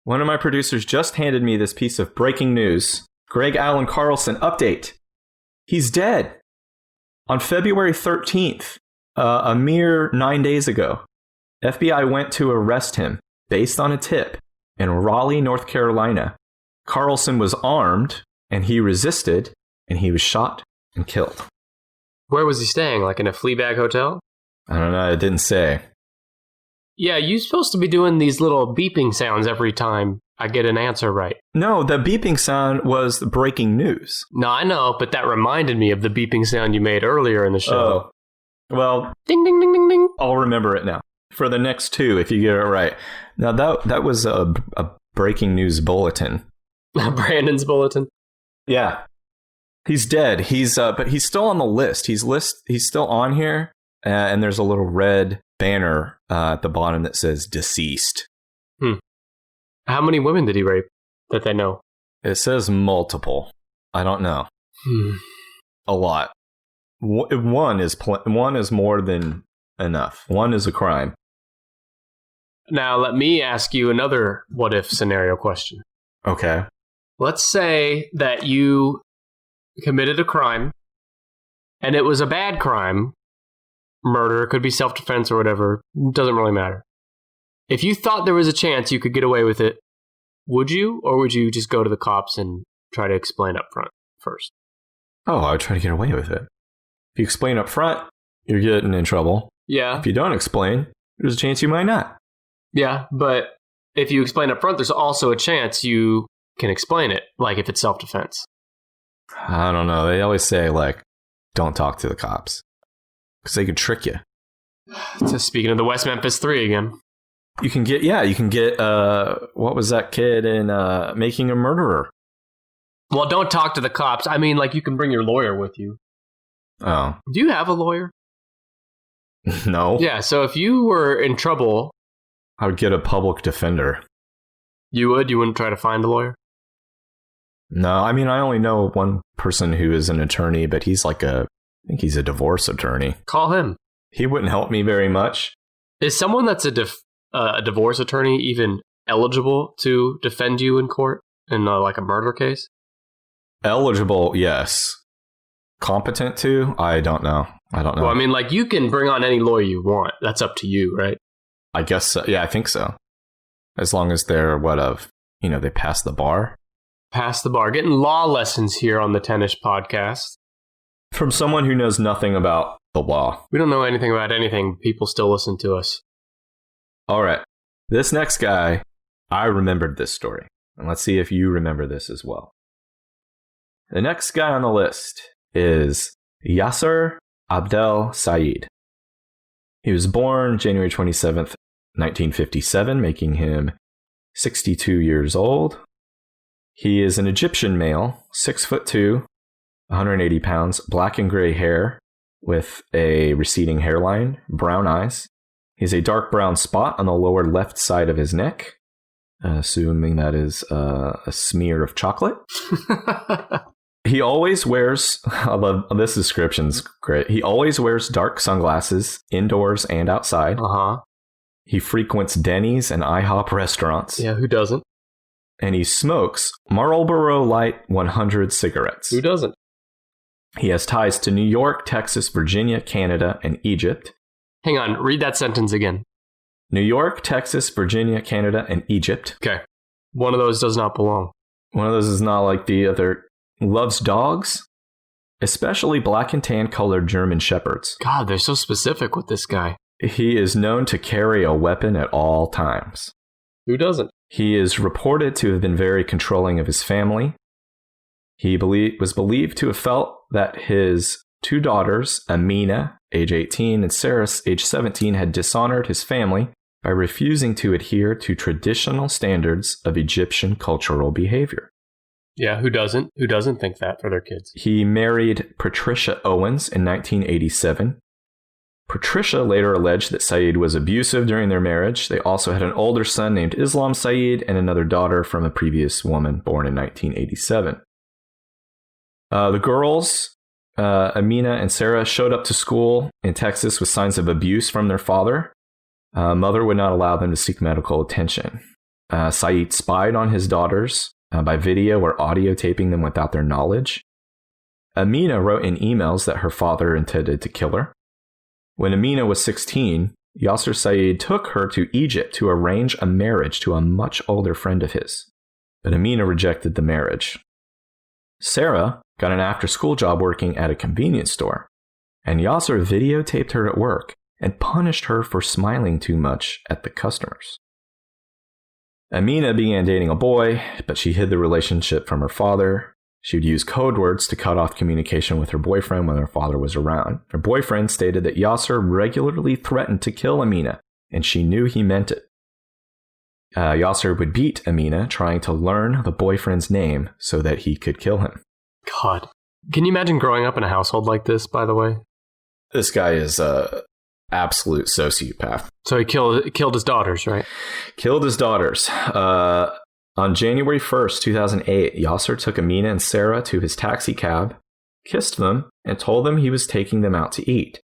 Speaker 2: One of my producers just handed me this piece of breaking news. Greg Allen Carlson update. He's dead. On February 13th, a mere 9 days ago, FBI went to arrest him based on a tip in Raleigh, North Carolina. Carlson was armed, and he resisted, and he was shot and killed.
Speaker 1: Where was he staying? Like in a Fleabag hotel?
Speaker 2: I don't know. It didn't say.
Speaker 1: Yeah, you're supposed to be doing these little beeping sounds every time I get an answer right.
Speaker 2: No, the beeping sound was the breaking news.
Speaker 1: No, I know, but that reminded me of the beeping sound you made earlier in the show.
Speaker 2: Oh, well,
Speaker 1: ding, ding, ding, ding, ding.
Speaker 2: I'll remember it now. For the next two, if you get it right. Now, that was a breaking news bulletin.
Speaker 1: Brandon's bulletin?
Speaker 2: Yeah. He's dead. But he's still on the list. He's still on here, and there's a little red banner at the bottom that says deceased.
Speaker 1: How many women did he rape that they know?
Speaker 2: It says multiple. I don't know. A lot. One is more than enough. One is a crime.
Speaker 1: Now, let me ask you another what-if scenario question.
Speaker 2: Okay.
Speaker 1: Let's say that you committed a crime, and it was a bad crime. Murder, could be self-defense or whatever. Doesn't really matter. If you thought there was a chance you could get away with it, would you? Or would you just go to the cops and try to explain up front first?
Speaker 2: Oh, I would try to get away with it. If you explain up front, you're getting in trouble.
Speaker 1: Yeah.
Speaker 2: If you don't explain, there's a chance you might not.
Speaker 1: Yeah, but if you explain up front, there's also a chance you can explain it, like if it's self-defense.
Speaker 2: I don't know. They always say, like, don't talk to the cops. Because they could trick you.
Speaker 1: So speaking of the West Memphis 3 again.
Speaker 2: You can get, what was that kid in Making a Murderer?
Speaker 1: Well, don't talk to the cops. I mean, like, you can bring your lawyer with you.
Speaker 2: Oh.
Speaker 1: Do you have a lawyer?
Speaker 2: No.
Speaker 1: Yeah, so if you were in trouble...
Speaker 2: I would get a public defender.
Speaker 1: You would? You wouldn't try to find a lawyer?
Speaker 2: No, I mean, I only know one person who is an attorney, but he's like I think he's a divorce attorney.
Speaker 1: Call him.
Speaker 2: He wouldn't help me very much.
Speaker 1: Is someone that's a divorce attorney even eligible to defend you in court in like a murder case?
Speaker 2: Eligible, yes. Competent to? I don't know.
Speaker 1: Well, I mean, like, you can bring on any lawyer you want. That's up to you, right?
Speaker 2: I guess so. Yeah, I think so. As long as they're they pass the bar.
Speaker 1: Pass the bar. Getting law lessons here on the Tennis Podcast.
Speaker 2: From someone who knows nothing about the law.
Speaker 1: We don't know anything about anything. People still listen to us.
Speaker 2: All right. This next guy, I remembered this story. And let's see if you remember this as well. The next guy on the list is Yasser Abdel Said. He was born January 27th, 1957, making him 62 years old. He is an Egyptian male, 6'2", 180 pounds, black and gray hair with a receding hairline, brown eyes. He has a dark brown spot on the lower left side of his neck, assuming that is a smear of chocolate. He always wears, I love this description's great. He always wears dark sunglasses indoors and outside.
Speaker 1: Uh-huh.
Speaker 2: He frequents Denny's and IHOP restaurants.
Speaker 1: Yeah, who doesn't?
Speaker 2: And he smokes Marlboro Light 100 cigarettes.
Speaker 1: Who doesn't?
Speaker 2: He has ties to New York, Texas, Virginia, Canada, and Egypt.
Speaker 1: Hang on, read that sentence again.
Speaker 2: New York, Texas, Virginia, Canada, and Egypt.
Speaker 1: Okay. One of those does not belong.
Speaker 2: One of those is not like the other. Loves dogs, especially black and tan colored German shepherds.
Speaker 1: God, they're so specific with this guy.
Speaker 2: He is known to carry a weapon at all times.
Speaker 1: Who doesn't?
Speaker 2: He is reported to have been very controlling of his family. He was believed to have felt that his two daughters, Amina, age 18, and Sarah, age 17, had dishonored his family by refusing to adhere to traditional standards of Egyptian cultural behavior.
Speaker 1: Yeah, who doesn't? Who doesn't think that for their kids?
Speaker 2: He married Patricia Owens in 1987. Patricia later alleged that Said was abusive during their marriage. They also had an older son named Islam Said and another daughter from a previous woman born in 1987. The girls, Amina and Sarah, showed up to school in Texas with signs of abuse from their father. Mother would not allow them to seek medical attention. Said spied on his daughters by video or audio taping them without their knowledge. Amina wrote in emails that her father intended to kill her. When Amina was 16, Yasser Said took her to Egypt to arrange a marriage to a much older friend of his. But Amina rejected the marriage. Sarah got an after-school job working at a convenience store, and Yasser videotaped her at work and punished her for smiling too much at the customers. Amina began dating a boy, but she hid the relationship from her father. She would use code words to cut off communication with her boyfriend when her father was around. Her boyfriend stated that Yasser regularly threatened to kill Amina, and she knew he meant it. Yasser would beat Amina, trying to learn the boyfriend's name so that he could kill him.
Speaker 1: God. Can you imagine growing up in a household like this, by the way?
Speaker 2: This guy is a absolute sociopath.
Speaker 1: So he killed his daughters, right?
Speaker 2: Killed his daughters. On January 1st, 2008, Yasser took Amina and Sarah to his taxi cab, kissed them, and told them he was taking them out to eat.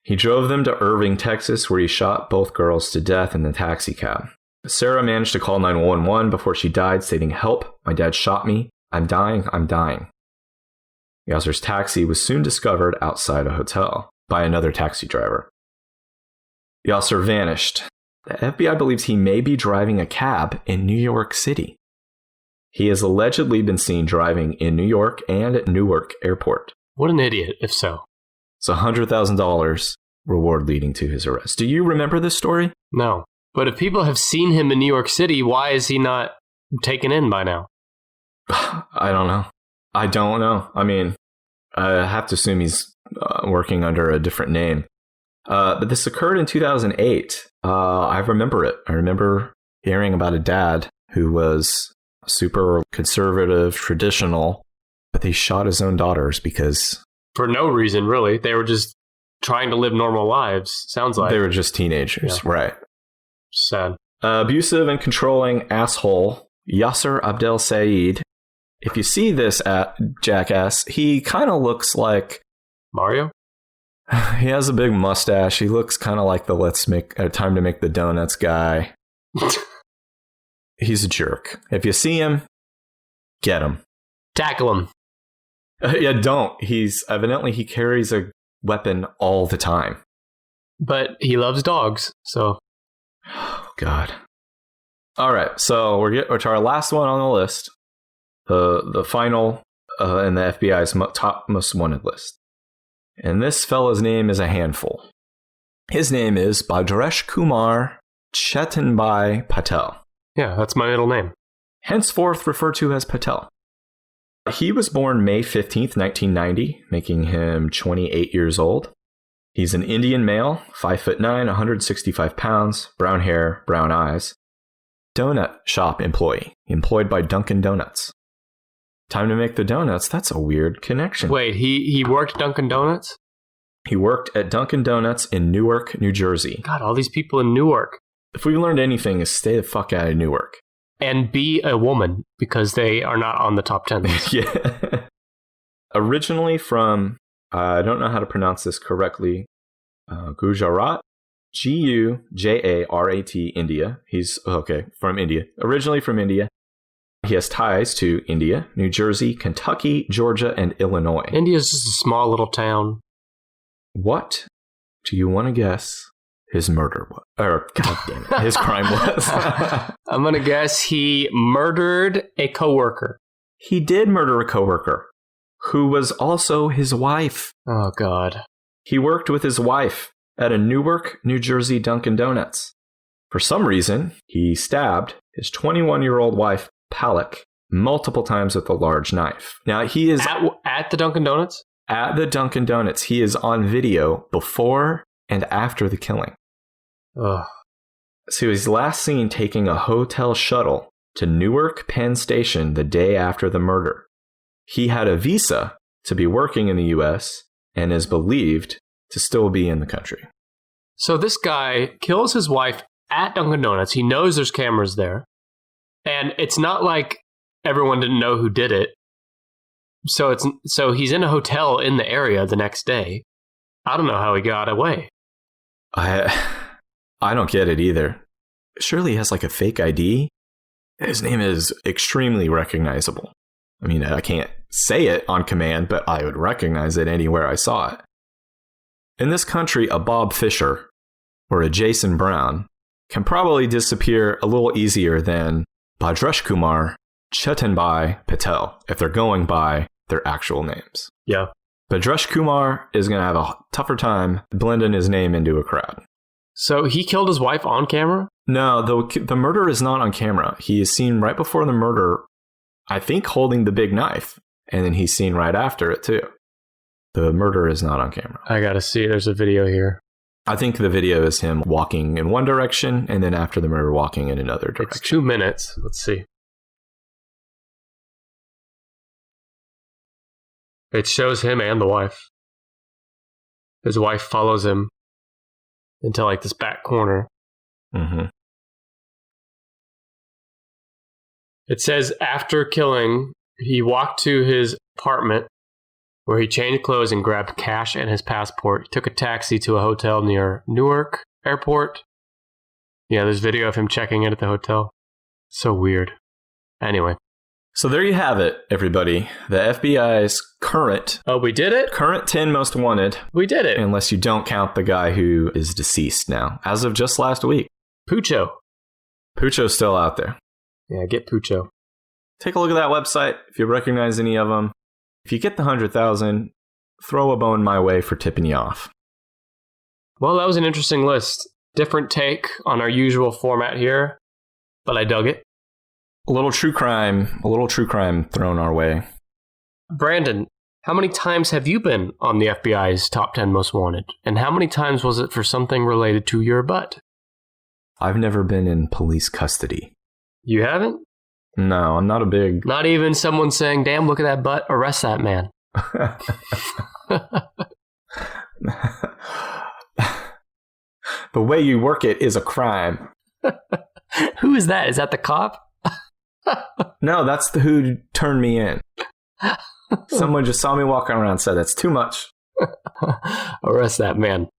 Speaker 2: He drove them to Irving, Texas, where he shot both girls to death in the taxi cab. Sarah managed to call 911 before she died, stating, "Help, my dad shot me. I'm dying, I'm dying." Yasser's taxi was soon discovered outside a hotel by another taxi driver. Yasser vanished. The FBI believes he may be driving a cab in New York City. He has allegedly been seen driving in New York and at Newark Airport.
Speaker 1: What an idiot, if so.
Speaker 2: It's $100,000 reward leading to his arrest. Do you remember this story?
Speaker 1: No. But if people have seen him in New York City, why is he not taken in by now?
Speaker 2: I don't know. I mean, I have to assume he's working under a different name. But this occurred in 2008. I remember it. I remember hearing about a dad who was super conservative, traditional, but he shot his own daughters because...
Speaker 1: For no reason, really. They were just trying to live normal lives, sounds like.
Speaker 2: They were just teenagers, yeah. Right.
Speaker 1: Sad.
Speaker 2: Abusive and controlling asshole, Yasser Abdel Said. If you see this jackass, he kind of looks like...
Speaker 1: Mario?
Speaker 2: He has a big mustache. He looks kind of like the time to make the donuts guy. He's a jerk. If you see him, get him.
Speaker 1: Tackle him.
Speaker 2: Yeah, don't. He carries a weapon all the time.
Speaker 1: But he loves dogs, so...
Speaker 2: Oh, God. All right, so we're to our last one on the list. The final in the FBI's top most wanted list. And this fella's name is a handful. His name is Bhadresh Kumar Chetanbhai Patel.
Speaker 1: Yeah, that's my middle name.
Speaker 2: Henceforth referred to as Patel. He was born May 15th, 1990, making him 28 years old. He's an Indian male, 5'9", 165 pounds, brown hair, brown eyes. Donut shop employee, employed by Dunkin Donuts. Time to make the donuts. That's a weird connection.
Speaker 1: Wait, he worked Dunkin Donuts?
Speaker 2: He worked at Dunkin Donuts in Newark, New Jersey.
Speaker 1: God, all these people in Newark.
Speaker 2: If we learned anything, is stay the fuck out of Newark.
Speaker 1: And be a woman, because they are not on the top 10 list.
Speaker 2: Yeah. Originally from, I don't know how to pronounce this correctly, Gujarat, Gujarat, India. He's, from India. Originally from India. He has ties to India, New Jersey, Kentucky, Georgia, and Illinois.
Speaker 1: India's just a small little town.
Speaker 2: What do you want to guess his murder was? Or, God damn it, his crime was?
Speaker 1: I'm going to guess he murdered a coworker.
Speaker 2: He did murder a coworker who was also his wife.
Speaker 1: Oh, God.
Speaker 2: He worked with his wife at a Newark, New Jersey Dunkin' Donuts. For some reason, he stabbed his 21-year-old wife, Palak, multiple times with a large knife. Now, he is...
Speaker 1: At the Dunkin' Donuts?
Speaker 2: At the Dunkin' Donuts. He is on video before and after the killing.
Speaker 1: Ugh.
Speaker 2: So he was last seen taking a hotel shuttle to Newark Penn Station the day after the murder. He had a visa to be working in the U.S. and is believed to still be in the country.
Speaker 1: So this guy kills his wife at Dunkin' Donuts. He knows there's cameras there. And it's not like everyone didn't know who did it. So he's in a hotel in the area the next day. I don't know how he got away.
Speaker 2: I don't get it either. Surely he has like a fake ID. His name is extremely recognizable. I mean, I can't say it on command, but I would recognize it anywhere I saw it. In this country, a Bob Fisher or a Jason Brown can probably disappear a little easier than Bhadresh Kumar, Chetanbhai Patel, if they're going by their actual names.
Speaker 1: Yeah.
Speaker 2: Bhadresh Kumar is going to have a tougher time blending his name into a crowd.
Speaker 1: So he killed his wife on camera?
Speaker 2: No, the murder is not on camera. He is seen right before the murder, I think, holding the big knife. And then he's seen right after it, too. The murder is not on camera.
Speaker 1: I gotta see. There's a video here.
Speaker 2: I think the video is him walking in one direction and then after the murder walking in another direction.
Speaker 1: It's 2 minutes. Let's see. It shows him and the wife. His wife follows him into like this back corner.
Speaker 2: Mm-hmm.
Speaker 1: It says after killing, he walked to his apartment where he changed clothes and grabbed cash and his passport. He took a taxi to a hotel near Newark Airport. Yeah, there's video of him checking in at the hotel. So weird. Anyway.
Speaker 2: So there you have it, everybody. The FBI's current...
Speaker 1: Oh, we did it?
Speaker 2: Current 10 most wanted.
Speaker 1: We did it.
Speaker 2: Unless you don't count the guy who is deceased now, as of just last week.
Speaker 1: Pucho.
Speaker 2: Pucho's still out there.
Speaker 1: Yeah, get Pucho.
Speaker 2: Take a look at that website if you recognize any of them. If you get the 100,000, throw a bone my way for tipping you off.
Speaker 1: Well, that was an interesting list. Different take on our usual format here, but I dug it.
Speaker 2: A little true crime thrown our way.
Speaker 1: Brandon, how many times have you been on the FBI's top 10 most wanted? And how many times was it for something related to your butt?
Speaker 2: I've never been in police custody.
Speaker 1: You haven't?
Speaker 2: No, I'm not a big...
Speaker 1: Not even someone saying, damn, look at that butt, arrest that man.
Speaker 2: The way you work it is a crime.
Speaker 1: Who is that? Is that the cop?
Speaker 2: No, that's who turned me in. Someone just saw me walking around and said, that's too much.
Speaker 1: Arrest that man.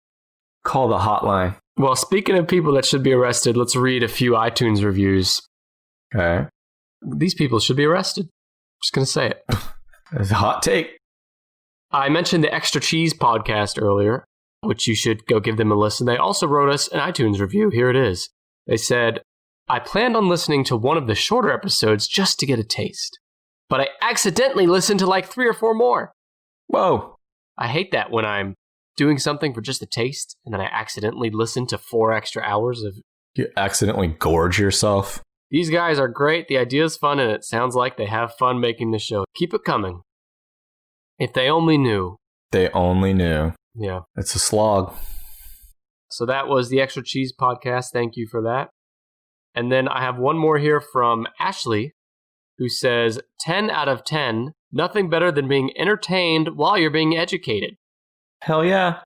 Speaker 2: Call the hotline.
Speaker 1: Well, speaking of people that should be arrested, let's read a few iTunes reviews.
Speaker 2: Okay.
Speaker 1: These people should be arrested. Just going to say it.
Speaker 2: It's a hot take.
Speaker 1: I mentioned the Extra Cheese podcast earlier, which you should go give them a listen. They also wrote us an iTunes review. Here it is. They said, I planned on listening to one of the shorter episodes just to get a taste, but I accidentally listened to like 3 or 4 more.
Speaker 2: Whoa.
Speaker 1: I hate that when I'm doing something for just a taste, and then I accidentally listen to 4 extra hours of
Speaker 2: You accidentally gorge yourself.
Speaker 1: These guys are great. The idea's fun, and it sounds like they have fun making the show. Keep it coming. If they only knew.
Speaker 2: They only knew.
Speaker 1: Yeah.
Speaker 2: It's a slog.
Speaker 1: So that was the Extra Cheese podcast. Thank you for that. And then I have one more here from Ashley, who says, 10 out of 10, nothing better than being entertained while you're being educated.
Speaker 2: Hell yeah.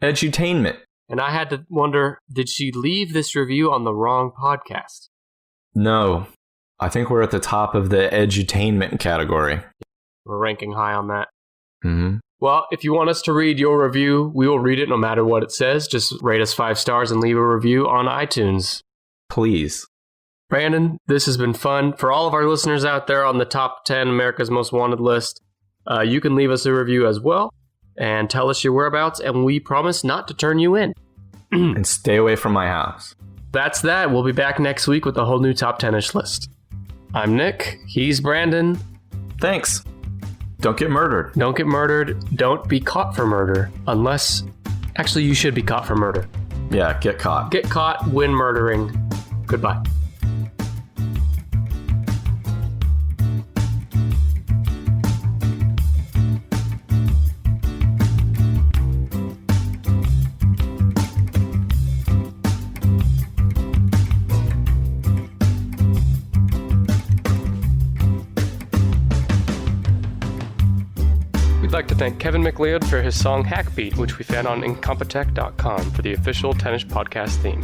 Speaker 2: Edutainment.
Speaker 1: And I had to wonder, did she leave this review on the wrong podcast?
Speaker 2: No. I think we're at the top of the edutainment category.
Speaker 1: We're ranking high on that.
Speaker 2: Mm-hmm.
Speaker 1: Well, if you want us to read your review, we will read it no matter what it says. Just rate us 5 stars and leave a review on iTunes.
Speaker 2: Please.
Speaker 1: Brandon, this has been fun. For all of our listeners out there on the top 10 America's Most Wanted list, you can leave us a review as well and tell us your whereabouts, and we promise not to turn you in.
Speaker 2: And stay away from my house.
Speaker 1: That's that. We'll be back next week with a whole new top 10-ish list. I'm Nick. He's Brandon.
Speaker 2: Thanks. Don't get murdered.
Speaker 1: Don't get murdered. Don't be caught for murder. Unless, actually, you should be caught for murder.
Speaker 2: Yeah, get caught.
Speaker 1: Get caught when murdering. Goodbye. We'd like to thank Kevin MacLeod for his song Hackbeat, which we found on incompetech.com for the official Tennis podcast theme.